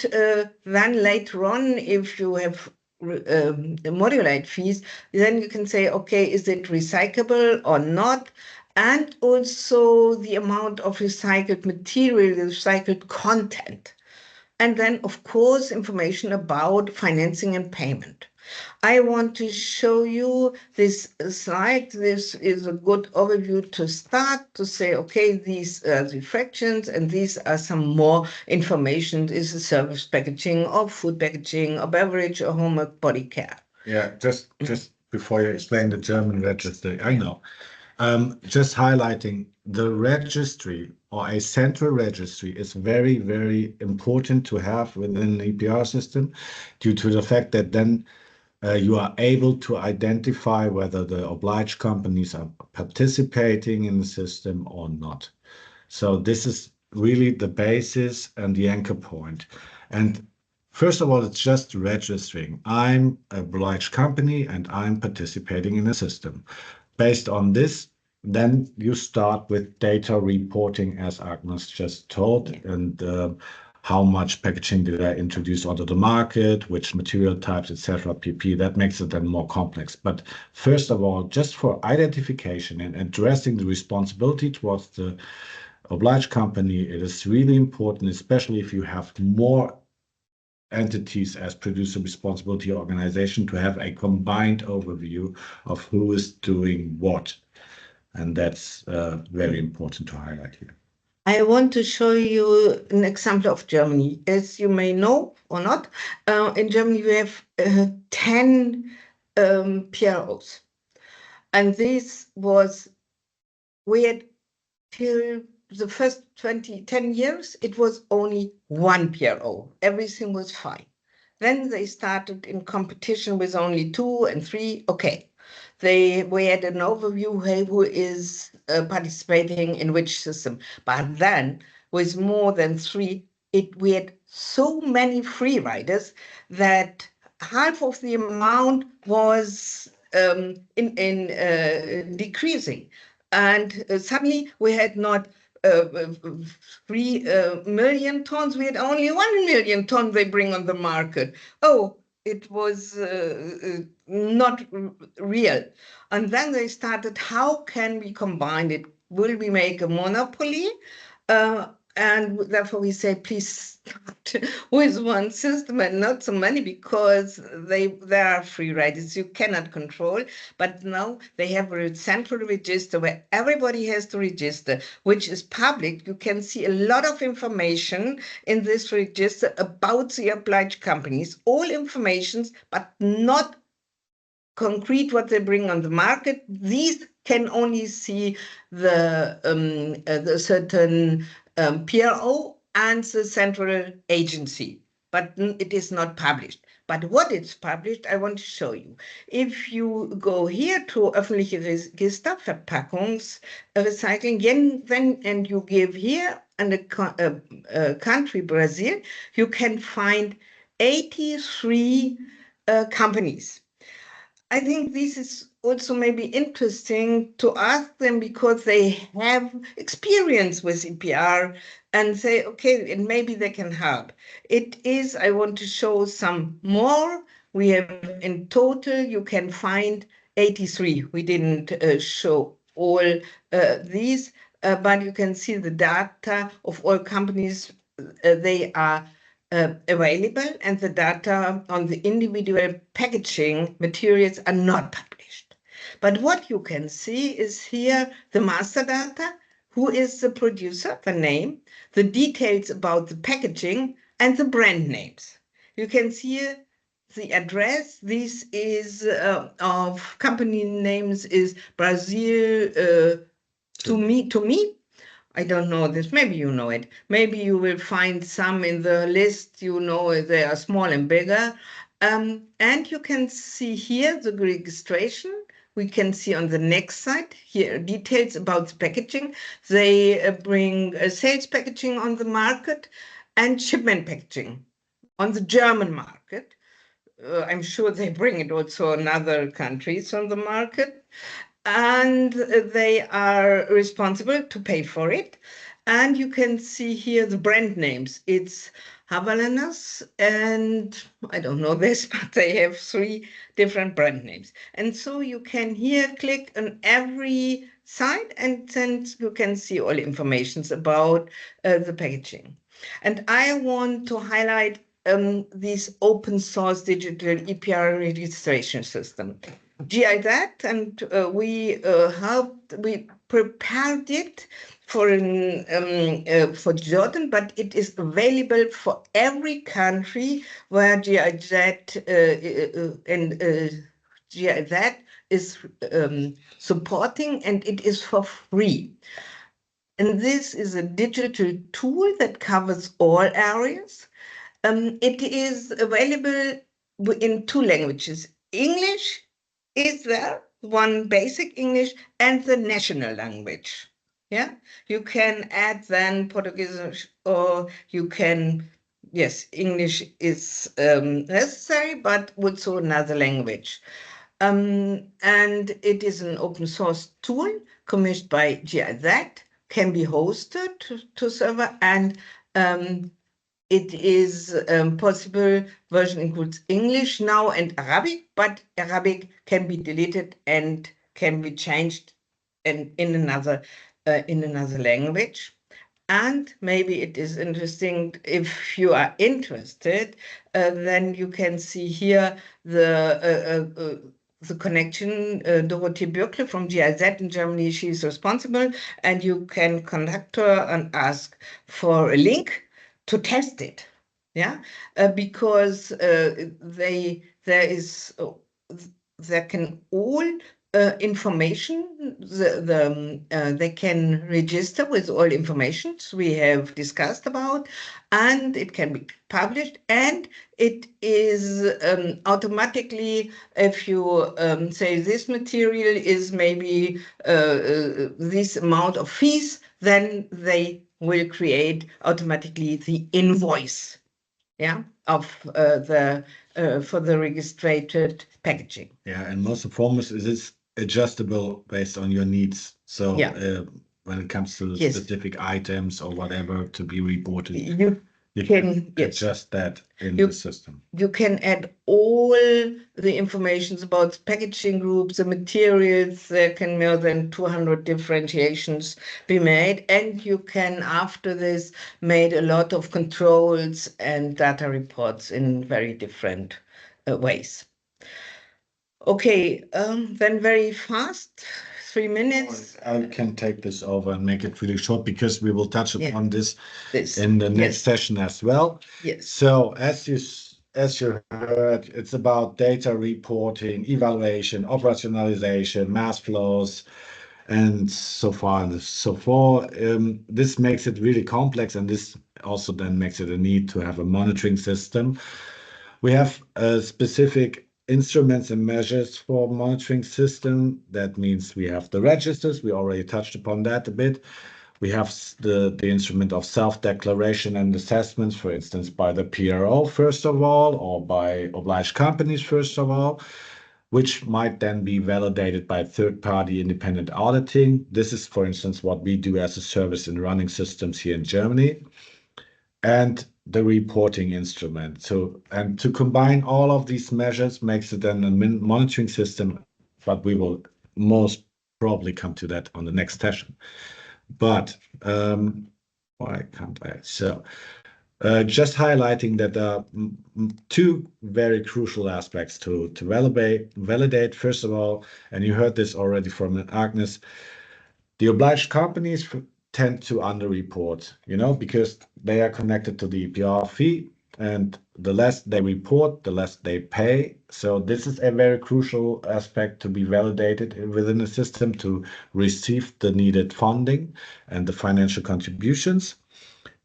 then later on, if you have the modulate fees, then you can say, okay, is it recyclable or not? And also the amount of recycled material, the recycled content. And then, of course, information about financing and payment. I want to show you this slide. This is a good overview to start to say, okay, these are the fractions and these are some more information. Is a service packaging or food packaging or beverage or home or body care. Yeah, just before you explain the German registry, I know. Just highlighting the registry or a central registry is very, very important to have within the EPR system due to the fact that then you are able to identify whether the obliged companies are participating in the system or not. So this is really the basis and the anchor point. And first of all, it's just registering. I'm a obliged company and I'm participating in the system. Based on this, then you start with data reporting, as Agnes just told. Yeah. And how much packaging did I introduce onto the market, which material types, etc., pp. That makes it then more complex. But first of all, just for identification and addressing the responsibility towards the obliged company, it is really important, especially if you have more entities as producer responsibility organization, to have a combined overview of who is doing what. And that's very important to highlight here. I want to show you an example of Germany. As you may know or not, in Germany we have 10 PROs. And this was weird till the first 10 years, it was only one PRO. Everything was fine. Then they started in competition with only 2 and 3. Okay. We had an overview, hey, who is participating in which system. But then, with more than 3, we had so many free riders that half of the amount was decreasing. And suddenly we had not 3 million tons, we had only 1 million tons they bring on the market. Oh, it was not real. And then they started, how can we combine it? Will we make a monopoly? And therefore we say, please start with one system and not so many, because there are free riders you cannot control. But now they have a central register where everybody has to register, which is public. You can see a lot of information in this register about the obliged companies, all informations, but not concrete what they bring on the market. These can only see the certain PRO and the central agency, but it is not published. But what is published, I want to show you. If you go here to öffentliche Register, Verpackungsrecycling, then, and you give here and a country, Brazil, you can find 83 companies. I think this is also maybe interesting to ask them, because they have experience with EPR and say, okay, and maybe they can help. It is, I want to show some more. We have in total, you can find 83. We didn't show all these, but you can see the data of all companies. They are available, and the data on the individual packaging materials are not published. But what you can see is here the master data, who is the producer, the name, the details about the packaging, and the brand names. You can see here the address. This is of company names is Brazil to me. I don't know this. Maybe you know it. Maybe you will find some in the list. You know they are small and bigger. And you can see here the registration. We can see on the next slide here details about the packaging. They bring sales packaging on the market and shipment packaging on the German market. I'm sure they bring it also in other countries on the market. And they are responsible to pay for it. And you can see here the brand names. It's Havaianas, and I don't know this, but they have 3 different brand names. And so you can here click on every site, and then you can see all informations about the packaging. And I want to highlight this open source digital EPR registration system. GIZ, and we prepared it for Jordan, but it is available for every country where GIZ is supporting, and it is for free. And this is a digital tool that covers all areas. It is available in 2 languages. English is there, one basic English, and the national language. Yeah, you can add then Portuguese, or you can, yes, English is necessary, but also another language. And it is an open source tool commissioned by GIZ, can be hosted to server, and it is possible. Version includes English now and Arabic, but Arabic can be deleted and can be changed in another language. And maybe it is interesting if you are interested, then you can see here the connection, Dorothee Bürkle from GIZ in Germany, she is responsible, and you can contact her and ask for a link to test it. Yeah, because there can all information, they can register with all informations we have discussed about, and it can be published, and it is automatically, if you say this material is maybe this amount of fees, then they will create automatically the invoice, yeah, of for the registered packaging. Yeah, and most and foremost, it is adjustable based on your needs. So Yeah. when it comes to Yes. specific items or whatever to be reported, You can, yes, adjust that in You- the system. you can add all the informations about packaging groups, the materials. There can more than 200 differentiations be made, and you can, after this, made a lot of controls and data reports in very different ways. Okay, then very fast, 3 minutes. I can take this over and make it really short because we will touch Yeah. upon this This, in the next yes, session as well. yes. So as you heard, it's about data reporting, evaluation, operationalization, mass flows, and so far and so forth. This makes it really complex, and this also then makes it a need to have a monitoring system. We have specific instruments and measures for monitoring system. That means we have the registers. We already touched upon that a bit. We have the instrument of self-declaration and assessments, for instance, by the PRO, first of all, or by obliged companies, first of all, which might then be validated by third-party independent auditing. This is, for instance, what we do as a service in running systems here in Germany. And the reporting instrument. And to combine all of these measures makes it then a monitoring system, but we will most probably come to that on the next session. But why can't I? So just highlighting that there are two very crucial aspects to validate. First of all, and you heard this already from Agnes, the obliged companies tend to underreport, because they are connected to the EPR fee, and the less they report, the less they pay. So this is a very crucial aspect to be validated within the system to receive the needed funding and the financial contributions.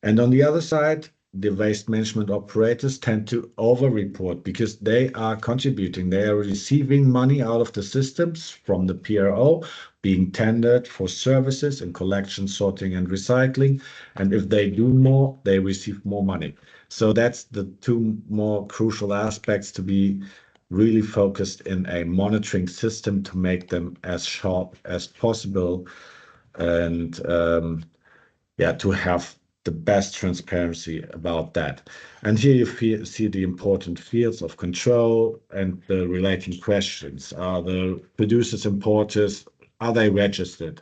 And on the other side, the waste management operators tend to over-report because they are contributing. They are receiving money out of the systems from the PRO, being tendered for services in collection, sorting, and recycling. And if they do more, they receive more money. So that's the two more crucial aspects to be really focused in a monitoring system to make them as sharp as possible and to have the best transparency about that. And here you see the important fields of control and the relating questions. Are the producers, importers, are they registered?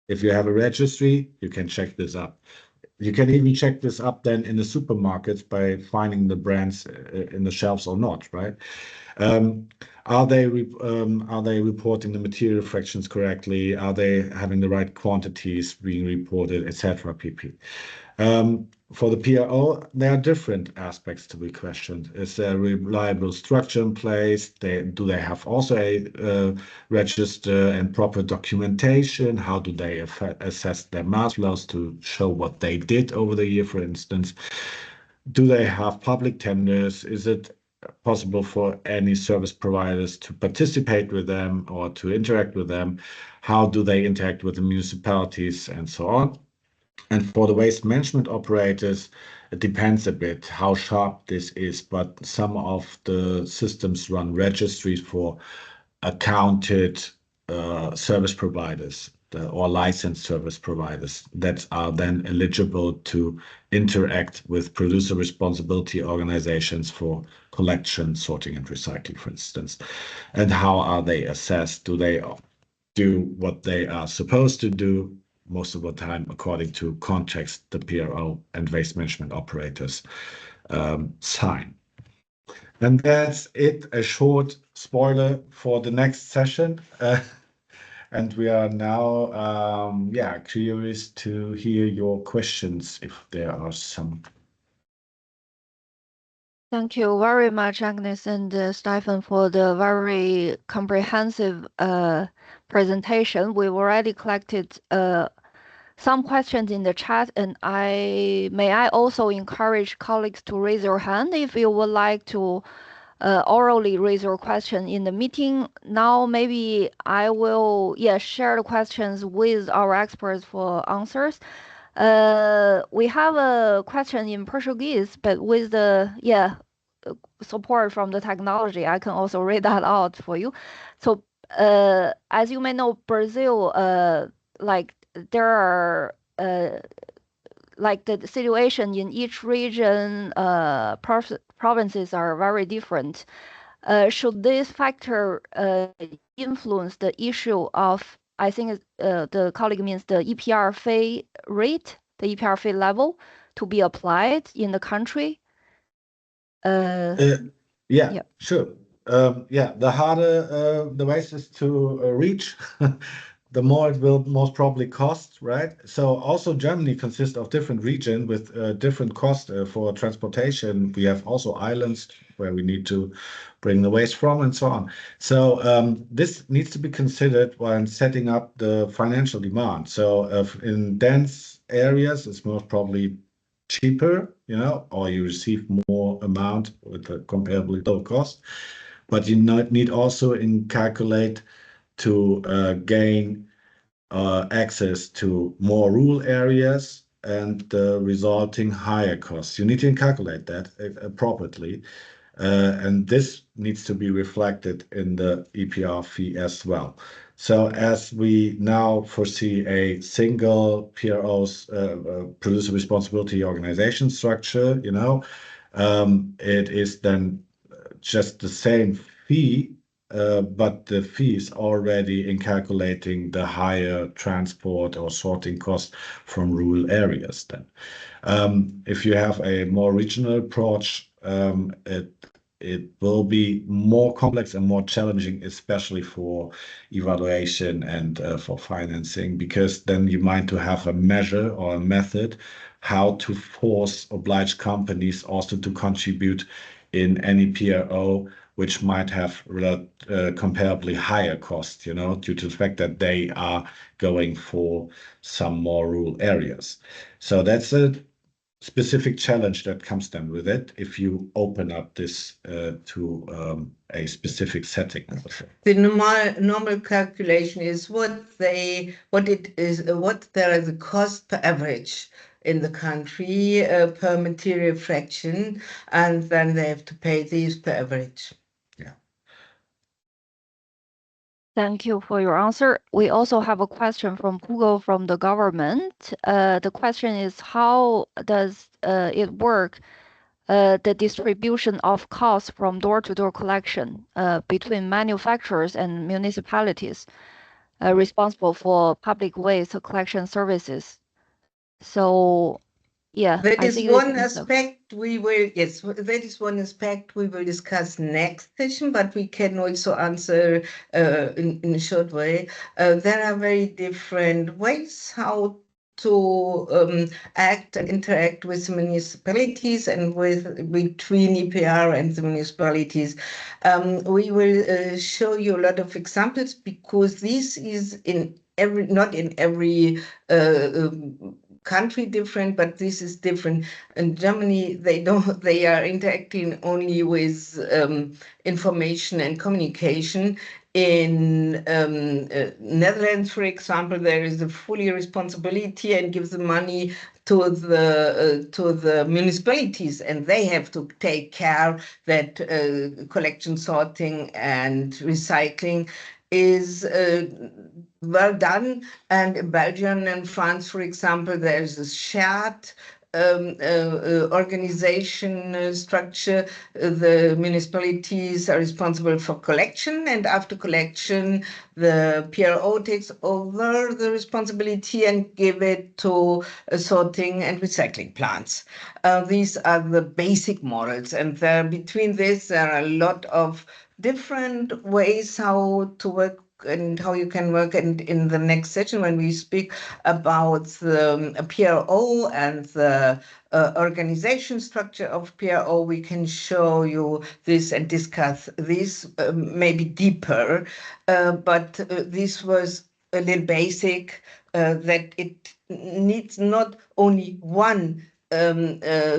If you have a registry, you can check this up. You can even check this up then in the supermarkets by finding the brands in the shelves or not, right? Are they reporting the material fractions correctly? Are they having the right quantities being reported, etc. pp. For the PRO, there are different aspects to be questioned. Is there a reliable structure in place? Do they have also a register and proper documentation? How do they assess their mass flows to show what they did over the year, for instance? Do they have public tenders? Is it possible for any service providers to participate with them or to interact with them? How do they interact with the municipalities and so on? And for the waste management operators, it depends a bit how sharp this is, but some of the systems run registries for accounted service providers. or licensed service providers that are then eligible to interact with producer responsibility organizations for collection, sorting, and recycling, for instance. And how are they assessed? Do they do what they are supposed to do most of the time according to contracts the PRO and waste management operators sign? And that's it, a short spoiler for the next session. And we are now, curious to hear your questions if there are some. Thank you very much, Agnes and Stefan, for the very comprehensive presentation. We've already collected some questions in the chat, and may I also encourage colleagues to raise your hand if you would like to orally raise your question in the meeting. Now, maybe I will share the questions with our experts for answers. We have a question in Portuguese, but with the support from the technology, I can also read that out for you. So, as you may know, Brazil, like there are like the situation in each region, provinces are very different. Should this factor influence the issue of, I think the colleague means the EPR fee rate, the EPR fee level to be applied in the country? Sure. The harder the waste is to reach, the more it will most probably cost, right? So also Germany consists of different regions with different costs for transportation. We have also islands where we need to bring the waste from and so on. So this needs to be considered when setting up the financial demand. So in dense areas, it's most probably cheaper, or you receive more amount with a comparably low cost. But you need also calculate to gain access to more rural areas and the resulting higher costs. You need to calculate that appropriately. And this needs to be reflected in the EPR fee as well. So as we now foresee a single PRO's producer responsibility organization structure, it is then just the same fee, but the fee is already in calculating the higher transport or sorting cost from rural areas then. If you have a more regional approach, it will be more complex and more challenging, especially for evaluation and for financing, because then you might to have a measure or a method how to force oblige companies also to contribute in any PRO, which might have comparably higher costs, due to the fact that they are going for some more rural areas. So that's a specific challenge that comes then with it if you open up this to a specific setting. The normal calculation is what there is the cost per average in the country per material fraction, and then they have to pay these per average. Thank you for your answer. We also have a question from Google from the government. The question is, how does it work, the distribution of costs from door-to-door collection between manufacturers and municipalities responsible for public waste collection services? So, that is one aspect we will discuss next session, but we can also answer in a short way. There are very different ways how to act and interact with municipalities and between EPR and the municipalities. We will show you a lot of examples, because this is not in every country different, but this is different. In Germany, they are interacting only with information and communication. In Netherlands, for example, there is a fully responsibility and gives the money to the municipalities, and they have to take care that collection, sorting, and recycling is well done. And in Belgium and France, for example, there is a shared organization structure. The municipalities are responsible for collection, and after collection, the PRO takes over the responsibility and give it to sorting and recycling plants. These are the basic models, and between this, there are a lot of different ways how to work and how you can work. And in the next session, when we speak about the PRO and the organization structure of PRO, we can show you this and discuss this maybe deeper. But this was a little basic, that it needs not only one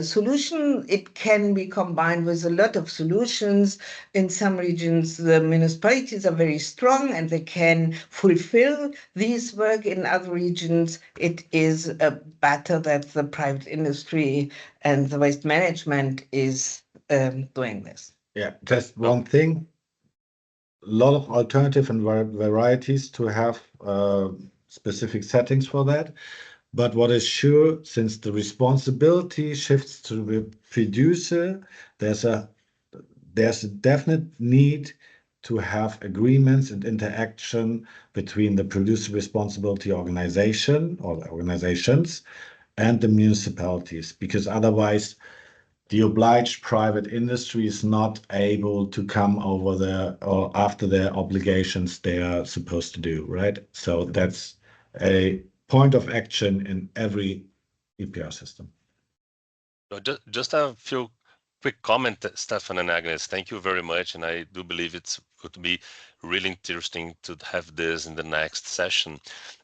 solution. It can be combined with a lot of solutions. In some regions, the municipalities are very strong and they can fulfill this work. In other regions, it is better that the private industry and the waste management is doing this. Yeah, just one thing. A lot of alternative and varieties to have specific settings for that. But what is sure, since the responsibility shifts to the producer, there's a definite need to have agreements and interaction between the producer responsibility organization or the organizations and the municipalities, because otherwise the obliged private industry is not able to come over there or after their obligations they are supposed to do, right? So that's a point of action in every EPR system. Just a few quick comments, Stefan and Agnes. Thank you very much, and I do believe it's going to be really interesting to have this in the next session,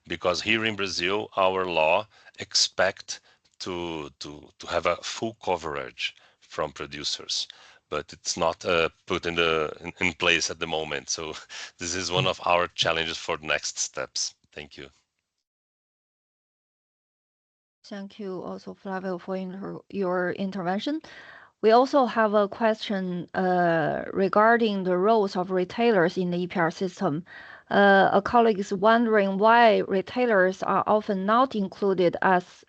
because here in Brazil, our law expect to have a full coverage from producers, but it's not put in place at the moment. So this is one of our challenges for next steps. Thank you. Thank you also, Flavio, for your intervention. We also have a question regarding the roles of retailers in the EPR system. A colleague is wondering why retailers are often not included as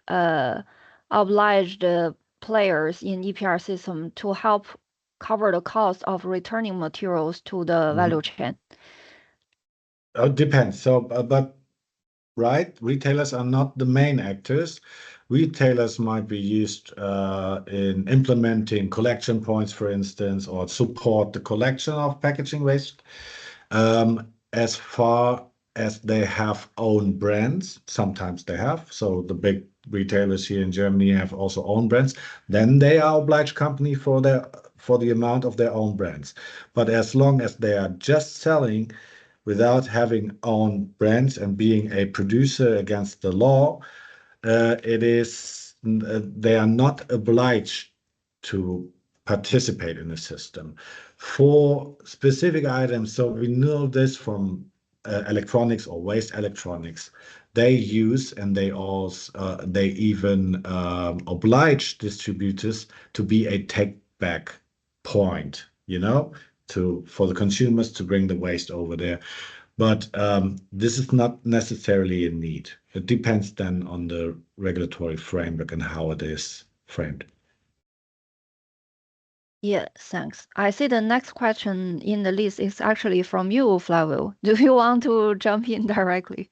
obliged players in EPR system to help cover the cost of returning materials to the value chain. It depends. So, but right, retailers are not the main actors. Retailers might be used in implementing collection points, for instance, or support the collection of packaging waste. As far as they have own brands, sometimes they have. So the big retailers here in Germany have also own brands. Then they are obliged company for the amount of their own brands. But as long as they are just selling without having own brands and being a producer against the law, they are not obliged to participate in the system. For specific items, so we know this from electronics or waste electronics, they use and they even oblige distributors to be a take back point, for the consumers to bring the waste over there. But this is not necessarily a need. It depends then on the regulatory framework and how it is framed. Yeah, thanks. I see the next question in the list is actually from you, Flavio. Do you want to jump in directly?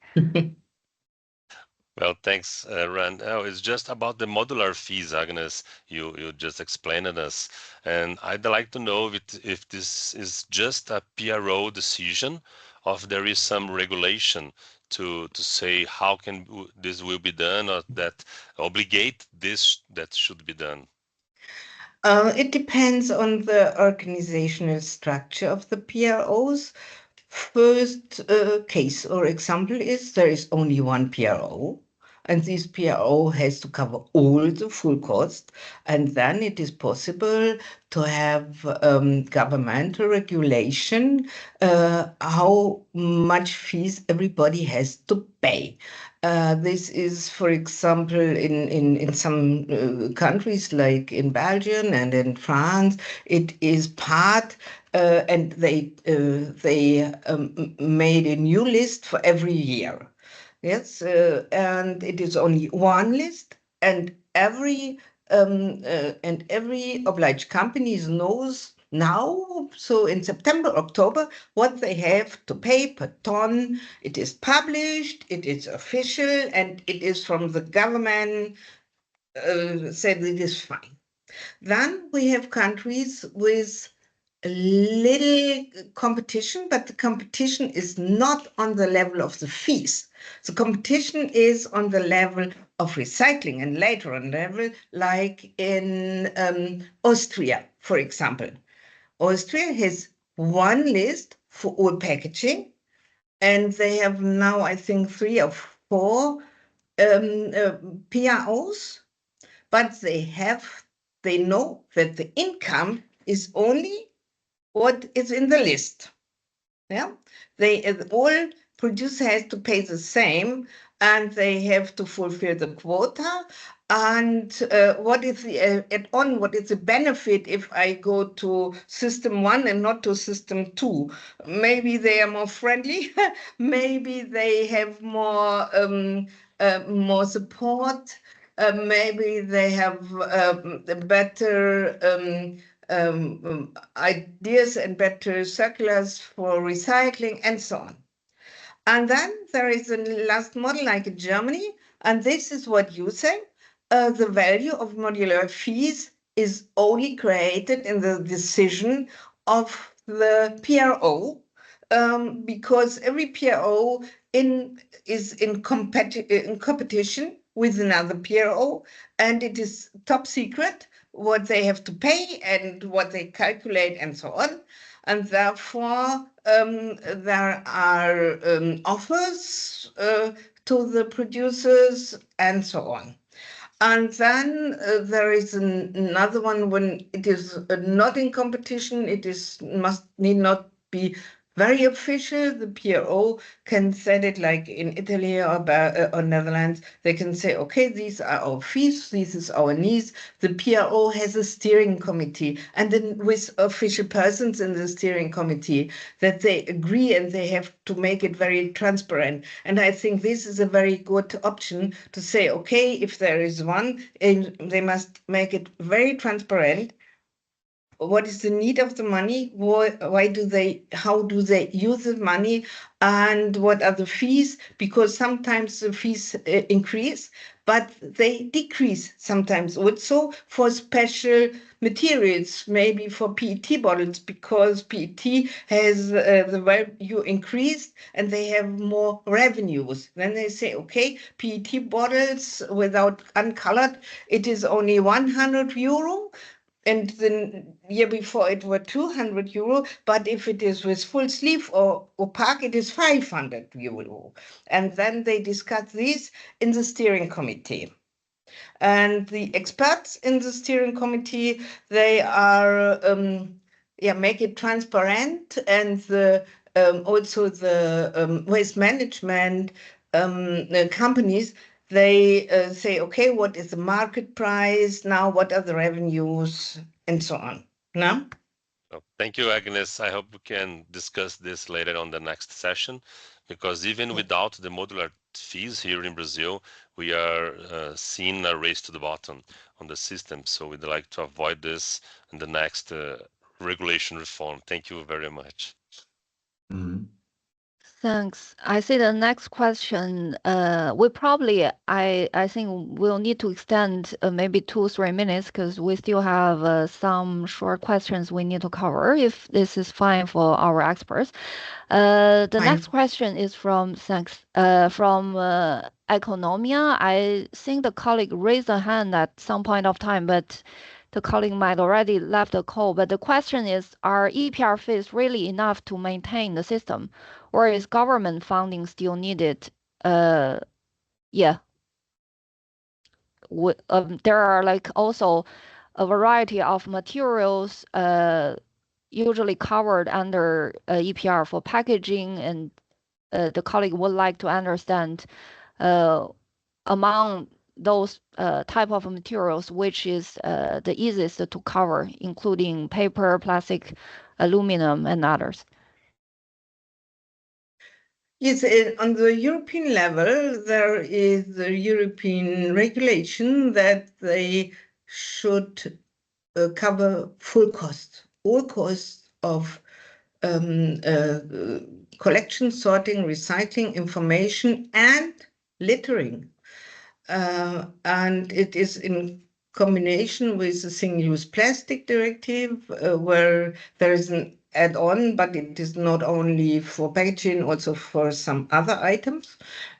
Well, thanks, Rand. Oh, it's just about the modular fees, Agnes. You just explained it us, and I'd like to know if this is just a PRO decision, or if there is some regulation to say how this will be done, or that obligate this that should be done. It depends on the organizational structure of the PROs. First case or example is there is only one PRO, and this PRO has to cover all the full cost, and then it is possible to have governmental regulation how much fees everybody has to pay. This is, for example, in some countries like in Belgium and in France, it is part and they made a new list for every year. Yes, and it is only one list, and every obliged companies knows now. So in September, October, what they have to pay per ton. It is published, it is official, and it is from the government. Said it is fine. Then we have countries with a little competition, but the competition is not on the level of the fees. The competition is on the level of recycling and later on level, like in Austria, for example. Austria has one list for all packaging, and they have now, I think, 3 or 4 PROs, but they know that the income is only what is in the list. Yeah, all producer has to pay the same, and they have to fulfill the quota. And what is the add-on? What is the benefit if I go to system 1 and not to system 2? Maybe they are more friendly. Maybe they have more support. Maybe they have better ideas and better circulars for recycling and so on. And then there is a last model like in Germany, and this is what you say. The value of modular fees is only created in the decision of the PRO, because every PRO is in competition with another PRO, and it is top secret what they have to pay and what they calculate and so on. And therefore, there are offers to the producers and so on. And then there is another one when it is not in competition, need not be very official. The PRO can set it like in Italy or Netherlands. They can say, okay, these are our fees, this is our needs. The PRO has a steering committee, and then with official persons in the steering committee that they agree, and they have to make it very transparent. And I think this is a very good option to say, okay, if there is one, they must make it very transparent. What is the need of the money? How do they use the money? And what are the fees? Because sometimes the fees increase, but they decrease sometimes also for special materials, maybe for PET bottles, because PET has the value increased and they have more revenues. Then they say, okay, PET bottles without uncolored, it is only 100 euro. And the year before it were 200 euro, but if it is with full sleeve or opaque, it is 500 euro. And then they discuss this in the steering committee. And the experts in the steering committee, they are, make it transparent, and also the waste management companies, they say, okay, what is the market price now? What are the revenues and so on? No? Thank you, Agnes. I hope we can discuss this later on the next session, because even without the modular fees here in Brazil, we are seeing a race to the bottom on the system. So we'd like to avoid this in the next regulation reform. Thank you very much. Mhm. Thanks. I see the next question. I think we'll need to extend maybe 2, 3 minutes because we still have some short questions we need to cover. If this is fine for our experts. The Fine. next question is from Economia. I think the colleague raised a hand at some point of time, but the colleague might already left the call. But the question is, are EPR fees really enough to maintain the system, or is government funding still needed? Yeah. There are like also a variety of materials usually covered under EPR for packaging, and the colleague would like to understand among those type of materials, which is the easiest to cover, including paper, plastic, aluminum, and others? Yes, on the European level, there is a European regulation that they should cover full costs, all costs of collection, sorting, recycling, information, and littering. And it is in combination with the single-use plastic directive, where there is an add-on, but it is not only for packaging, also for some other items.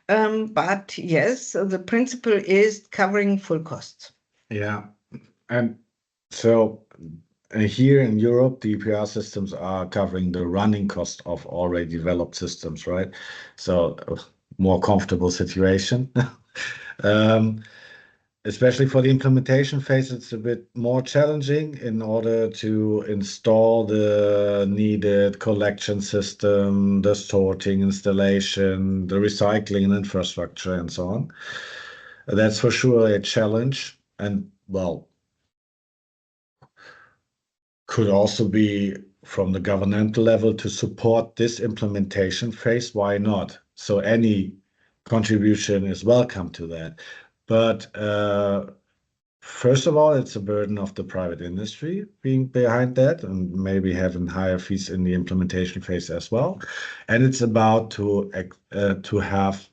But yes, the principle is covering full costs. Yeah. And so here in Europe, the EPR systems are covering the running cost of already developed systems, right? So more comfortable situation. Especially for the implementation phase, it's a bit more challenging in order to install the needed collection system, the sorting installation, the recycling infrastructure, and so on. That's for sure a challenge. And well, could also be from the governmental level to support this implementation phase. Why not? So any contribution is welcome to that. But first of all, it's a burden of the private industry being behind that and maybe having higher fees in the implementation phase as well. And it's about to have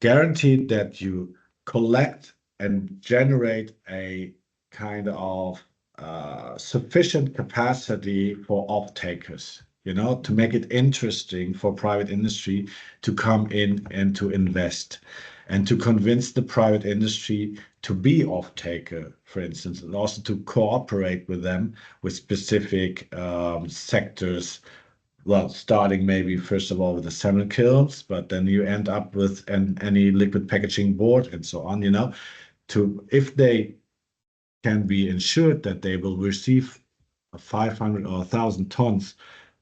guaranteed that you collect and generate a kind of sufficient capacity for off-takers, to make it interesting for private industry to come in and to invest and to convince the private industry to be off-taker, for instance, and also to cooperate with them with specific sectors. Well, starting maybe first of all with the cement kilns, but then you end up with any liquid packaging board and so on, if they can be ensured that they will receive 500 or 1,000 tons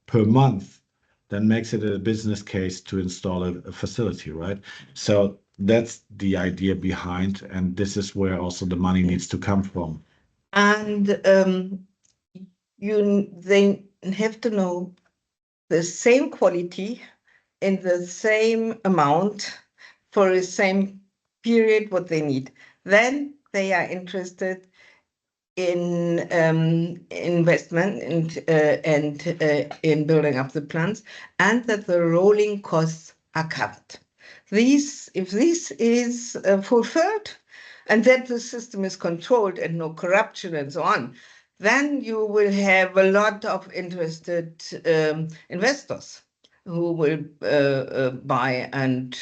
per month, then makes it a business case to install a facility, right? So that's the idea behind, and this is where also the money needs to come from. And they have to know the same quality in the same amount for the same period what they need. Then they are interested in investment and in building up the plants, and that the rolling costs are covered. If this is fulfilled, and that the system is controlled and no corruption and so on, then you will have a lot of interested investors who will buy and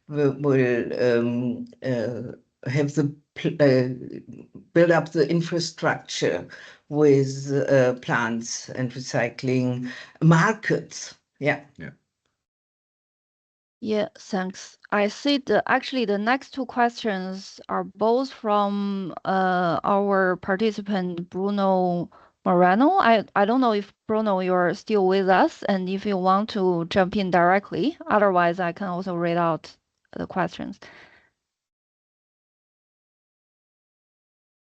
will have the build up the infrastructure with plants and recycling markets. Yeah. Yeah, thanks. I see actually the next two questions are both from our participant Bruno Moreno. I don't know if Bruno you're still with us and if you want to jump in directly. Otherwise, I can also read out the questions.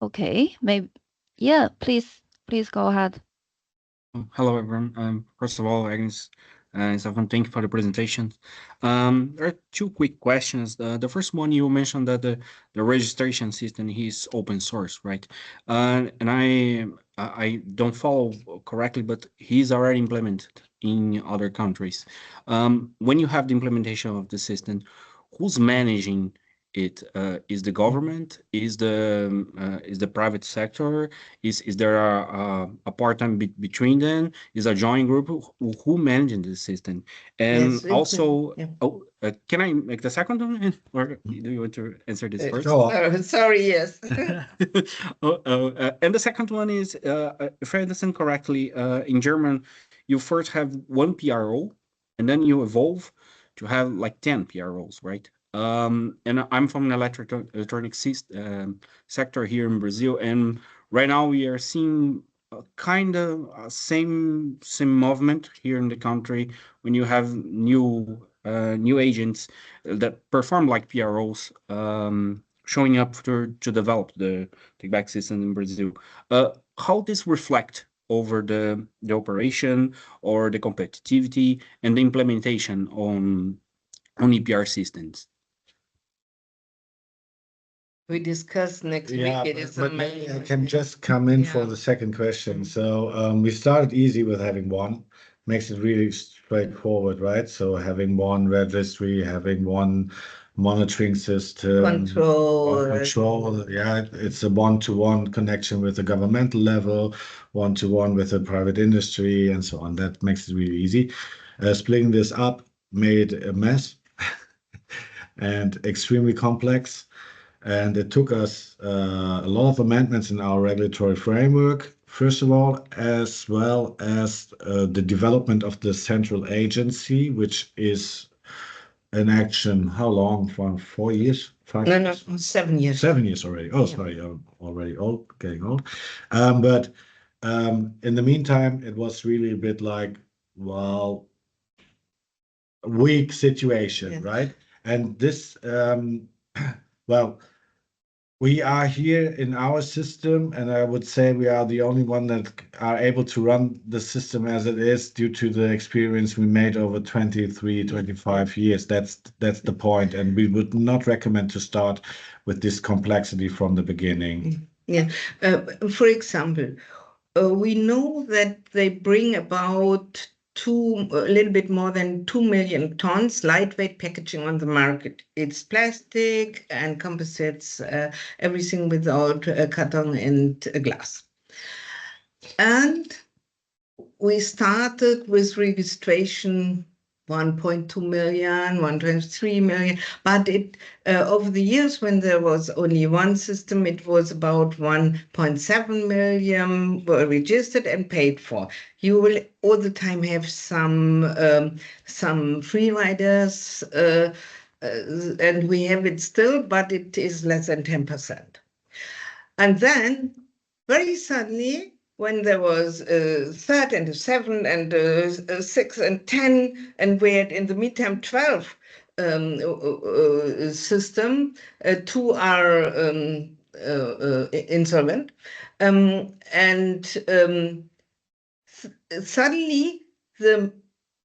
Okay, maybe. Yeah, please go ahead. Hello, everyone. First of all, Agnes and Stefan, thank you for the presentation. There are two quick questions. The first one, you mentioned that the registration system is open source, right? And I don't follow correctly, but he's already implemented in other countries. When you have the implementation of the system, who's managing it? Is the government? Is the private sector? Is there a part-time between them? Is a joint group? Who managing the system? And Yes, also, yeah. Can I make the second one, or do you want to answer this first? Go on. Sorry, yes. And the second one is, if I understand correctly, in German, you first have one PRO, and then you evolve to have like 10 PROs, right? And I'm from the electronic sector here in Brazil, and right now we are seeing kind of same movement here in the country when you have new agents that perform like PROs showing up to develop the take back system in Brazil. how this reflect over the operation or the competitivity and the implementation on EPR systems? We discuss next Yeah, week. It is but maybe I can just come in for the second question. So we started easy with having one, makes it really straightforward, right? So having one registry, having one monitoring system, one control. Yeah, it's a one-to-one connection with the governmental level, one-to-one with the private industry, and so on. That makes it really easy. Splitting this up made a mess and extremely complex. And it took us a lot of amendments in our regulatory framework, first of all, as well as the development of the central agency, which is in action, how long? For 4 years? 5 years? No, 7 years. 7 years already. Oh, sorry, I'm already old, getting old. But in the meantime, it was really a bit like, well, a weak situation, right? And this, well, we are here in our system, and I would say we are the only one that are able to run the system as it is due to the experience we made over 23, 25 years. That's the point, and we would not recommend to start with this complexity from the beginning. Yeah. For example, we know that they bring about a little bit more than 2 million tons lightweight packaging on the market. It's plastic and composites, everything without carton and glass. And we started with registration 1.2 million, 1.3 million, but over the years when there was only one system, it was about 1.7 million were registered and paid for. You will all the time have some free riders, and we have it still, but it is less than 10%. And then very suddenly, when there was a third and a seven and a 6 and 10, and we had in the midterm 12 system, two are insolvent. Suddenly the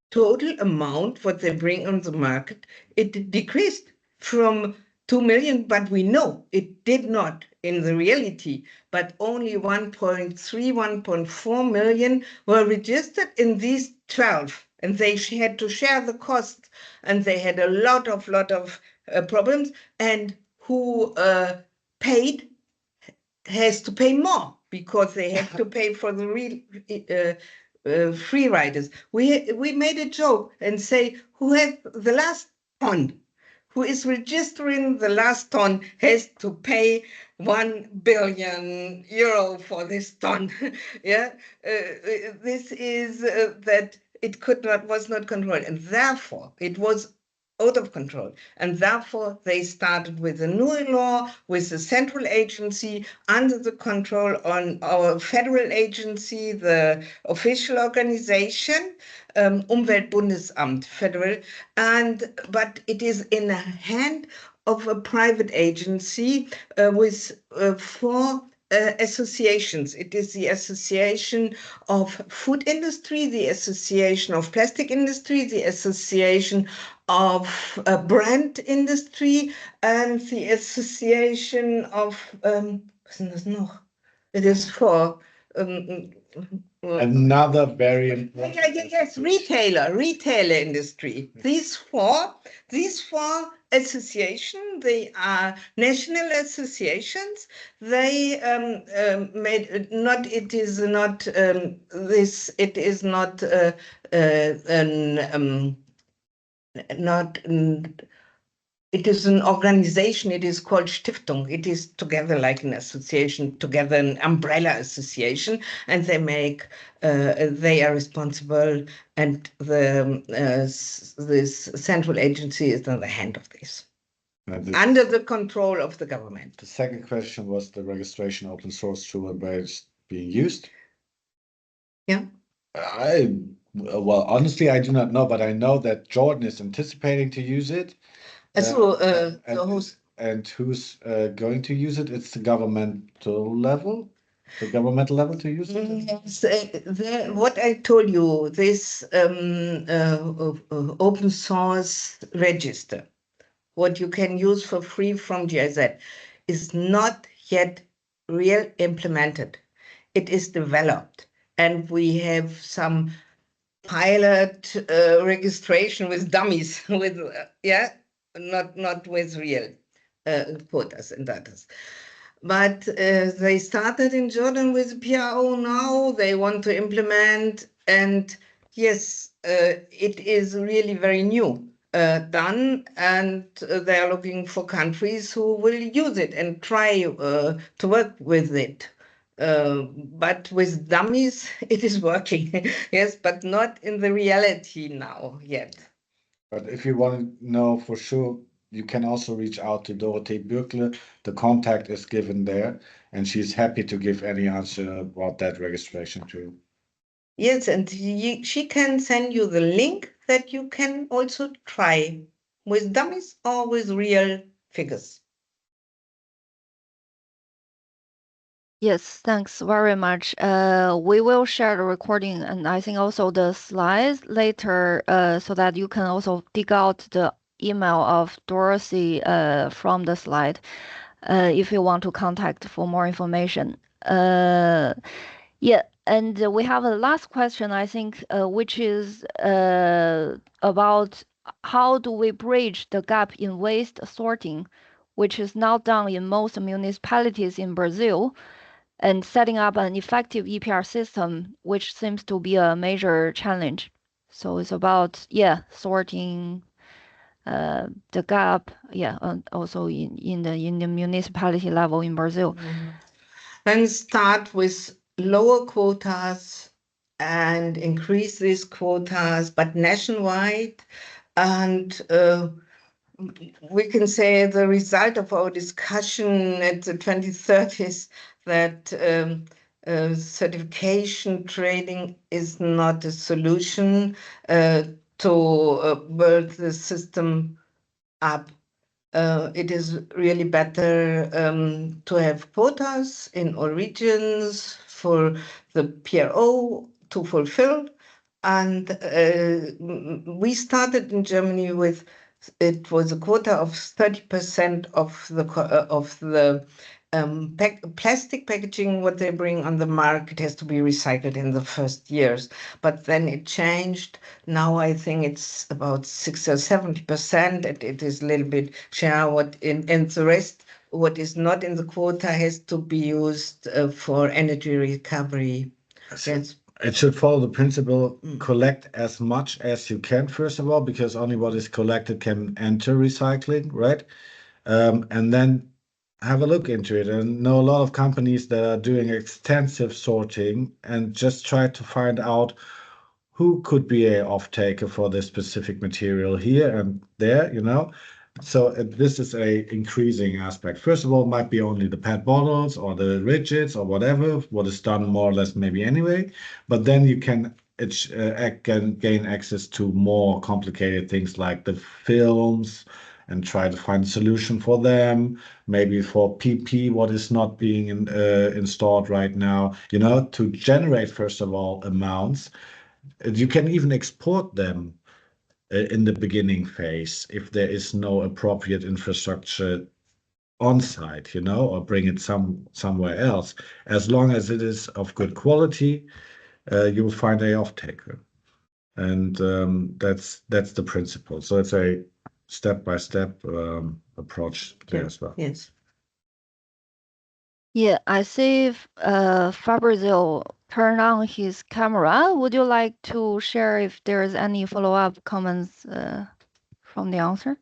total amount what they bring on the market, it decreased from 2 million, but we know it did not in the reality, but only 1.3, 1.4 million were registered in these 12, and they had to share the costs, and they had a lot of problems, and who paid has to pay more because they have to pay for the real free riders. We made a joke and say, who has the last ton, who is registering the last ton has to pay 1 billion euro for this ton. Yeah, this is that it was not controlled, and therefore it was out of control. And therefore, they started with a new law, with a central agency under the control on our federal agency, the official organization, Umweltbundesamt, federal, but it is in the hand of a private agency with 4 associations. It is the Association of Food Industry, the Association of Plastic Industry, the Association of Brand Industry, and the Association of was ist das noch? It is for Another very important. Yes, retailer industry. These four associations, they are national associations. They made not. It is not this. It is not not. It is an organization. It is called Stiftung. It is together like an association, together an umbrella association, and they make. They are responsible, and this central agency is in the hand of this, under the control of the government. The second question was the registration open source tool and where it's being used. Yeah. Well, honestly, I do not know, but I know that Jordan is anticipating to use it. And who's going to use it? It's the governmental level. the governmental level to use it? Yes, what I told you, this open source register, what you can use for free from GIZ, is not yet real implemented. It is developed, and we have some pilot registration with dummies, with not with real quotas and data. But they started in Jordan with PRO now. They want to implement, and yes, it is really very new done, and they are looking for countries who will use it and try to work with it. But with dummies, it is working, yes, but not in the reality now yet. But if you want to know for sure, you can also reach out to Dorothee Bürkle. The contact is given there, and she's happy to give any answer about that registration too. Yes, and she can send you the link that you can also try with dummies or with real figures. Yes, thanks very much. We will share the recording and I think also the slides later, so that you can also dig out the email of Dorothy from the slide, if you want to contact for more information. Yeah, and we have a last question, I think, which is about how do we bridge the gap in waste sorting, which is now done in most municipalities in Brazil, and setting up an effective EPR system, which seems to be a major challenge. So it's about, sorting the gap, and also in the municipality level in Brazil. Then start with lower quotas and increase these quotas, but nationwide. And we can say the result of our discussion at the 23rd is that certification trading is not a solution to build the system up. It is really better to have quotas in all regions for the PRO to fulfill. And we started in Germany with, it was a quota of 30% of the plastic packaging, what they bring on the market has to be recycled in the first years. But then it changed. Now I think it's about 60 or 70%, and it is a little bit share what and the rest, what is not in the quota, has to be used for energy recovery. Yes. It should follow the principle, collect as much as you can, first of all, because only what is collected can enter recycling, right? And then have a look into it. And know a lot of companies that are doing extensive sorting and just try to find out who could be a off-taker for this specific material here and there, So this is a increasing aspect. First of all, it might be only the PET bottles or the rigids or whatever, what is done more or less maybe anyway. But then you can gain access to more complicated things like the films and try to find a solution for them. Maybe for PP, what is not being installed right now, to generate, first of all, amounts. You can even export them in the beginning phase if there is no appropriate infrastructure on site, or bring it somewhere else. As long as it is of good quality, you will find a off-taker. And that's the principle. So it's a step-by-step approach there as well. Yes. Yeah, I see Fabrizio turn on his camera. Would you like to share if there's any follow-up comments from the answer?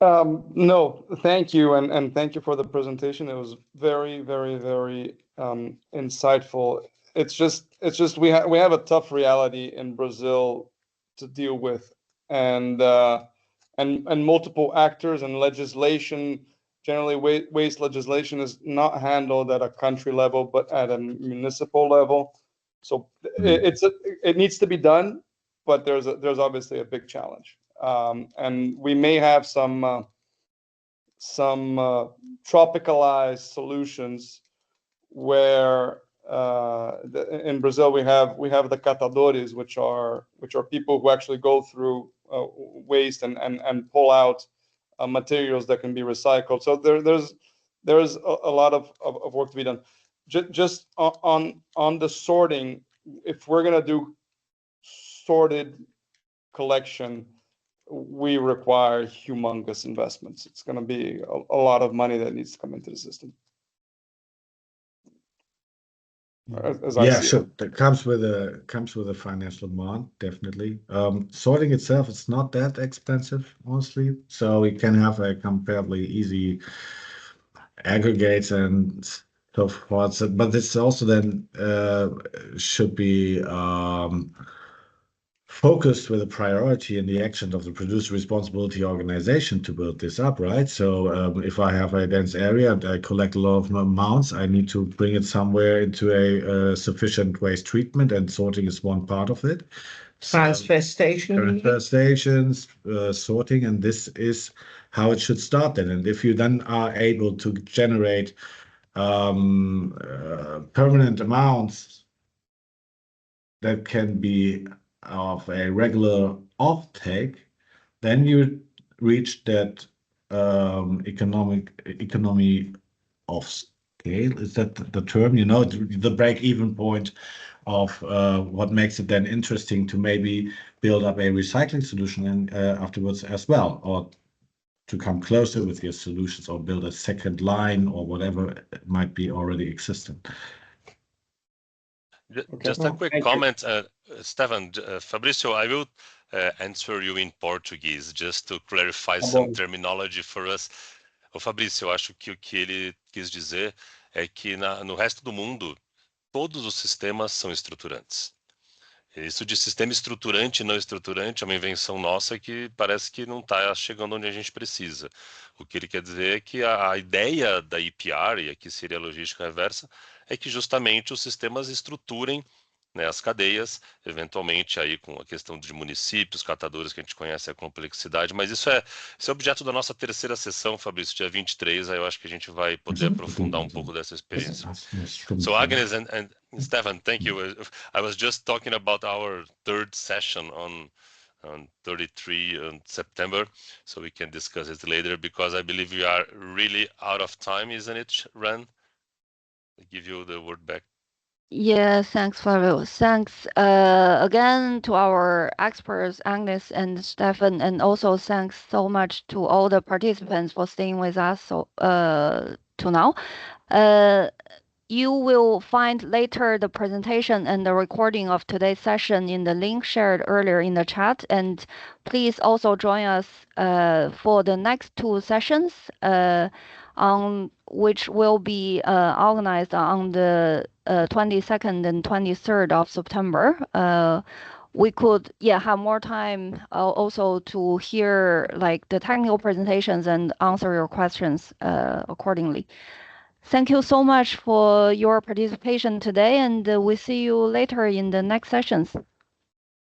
No, thank you, and thank you for the presentation. It was very, very, very insightful. It's just we have a tough reality in Brazil to deal with, and multiple actors and legislation. Generally, waste legislation is not handled at a country level, but at a municipal level. So it needs to be done, but there's obviously a big challenge. And we may have some some tropicalized solutions where in Brazil we have the catadores, which are people who actually go through waste and pull out materials that can be recycled. So there's a lot of work to be done. Just on the sorting, if we're gonna do sorted collection, we require humongous investments. It's gonna be a lot of money that needs to come into the system. As I Yeah, see sure. it. That comes with a financial demand, definitely. Sorting itself, it's not that expensive, honestly. So we can have a comparably easy aggregates and so forth. But this also then should be focused with a priority in the action of the producer responsibility organization to build this up, right? So if I have a dense area and I collect a lot of amounts, I need to bring it somewhere into a sufficient waste treatment, and sorting is one part of it. Transfer station. Transfer stations, sorting, and this is how it should start then. And if you then are able to generate permanent amounts that can be of a regular offtake, then you reach that economy of scale. Is that the term? You know, the break-even point of what makes it then interesting to maybe build up a recycling solution and afterwards as well, or to come closer with your solutions, or build a second line or whatever might be already existent. Just a quick Thank you. comment, Stefan, Fabrício, I will answer you in Portuguese, just to clarify some terminology for us. O Fabrício, eu acho que o que ele quis dizer é que no resto do mundo, todos os sistemas são estruturantes. Isso de sistema estruturante e não estruturante é uma invenção nossa que parece que não está chegando onde a gente precisa. O que ele quer dizer é que a ideia da EPR, e aqui seria a logística reversa, é que justamente os sistemas estruturem, né, as cadeias, eventualmente aí com a questão de municípios, catadores, que a gente conhece a complexidade, mas isso é objeto da nossa terceira sessão, Fabrício, dia 23, aí eu acho que a gente vai poder aprofundar um pouco dessa experiência. So Agnes and Stefan, thank you. I was just talking about our third session on 33 on September, so we can discuss it later, because I believe we are really out of time, isn't it, Ren? I give you the word back. Yeah, thanks, Flavio. Thanks again to our experts, Agnes and Stefan, and also thanks so much to all the participants for staying with us to now. You will find later the presentation and the recording of today's session in the link shared earlier in the chat. And please also join us for the next two sessions, on which will be organized on the 22nd and 23rd of September. We could have more time also to hear like the technical presentations and answer your questions accordingly. Thank you so much for your participation today, and we see you later in the next sessions.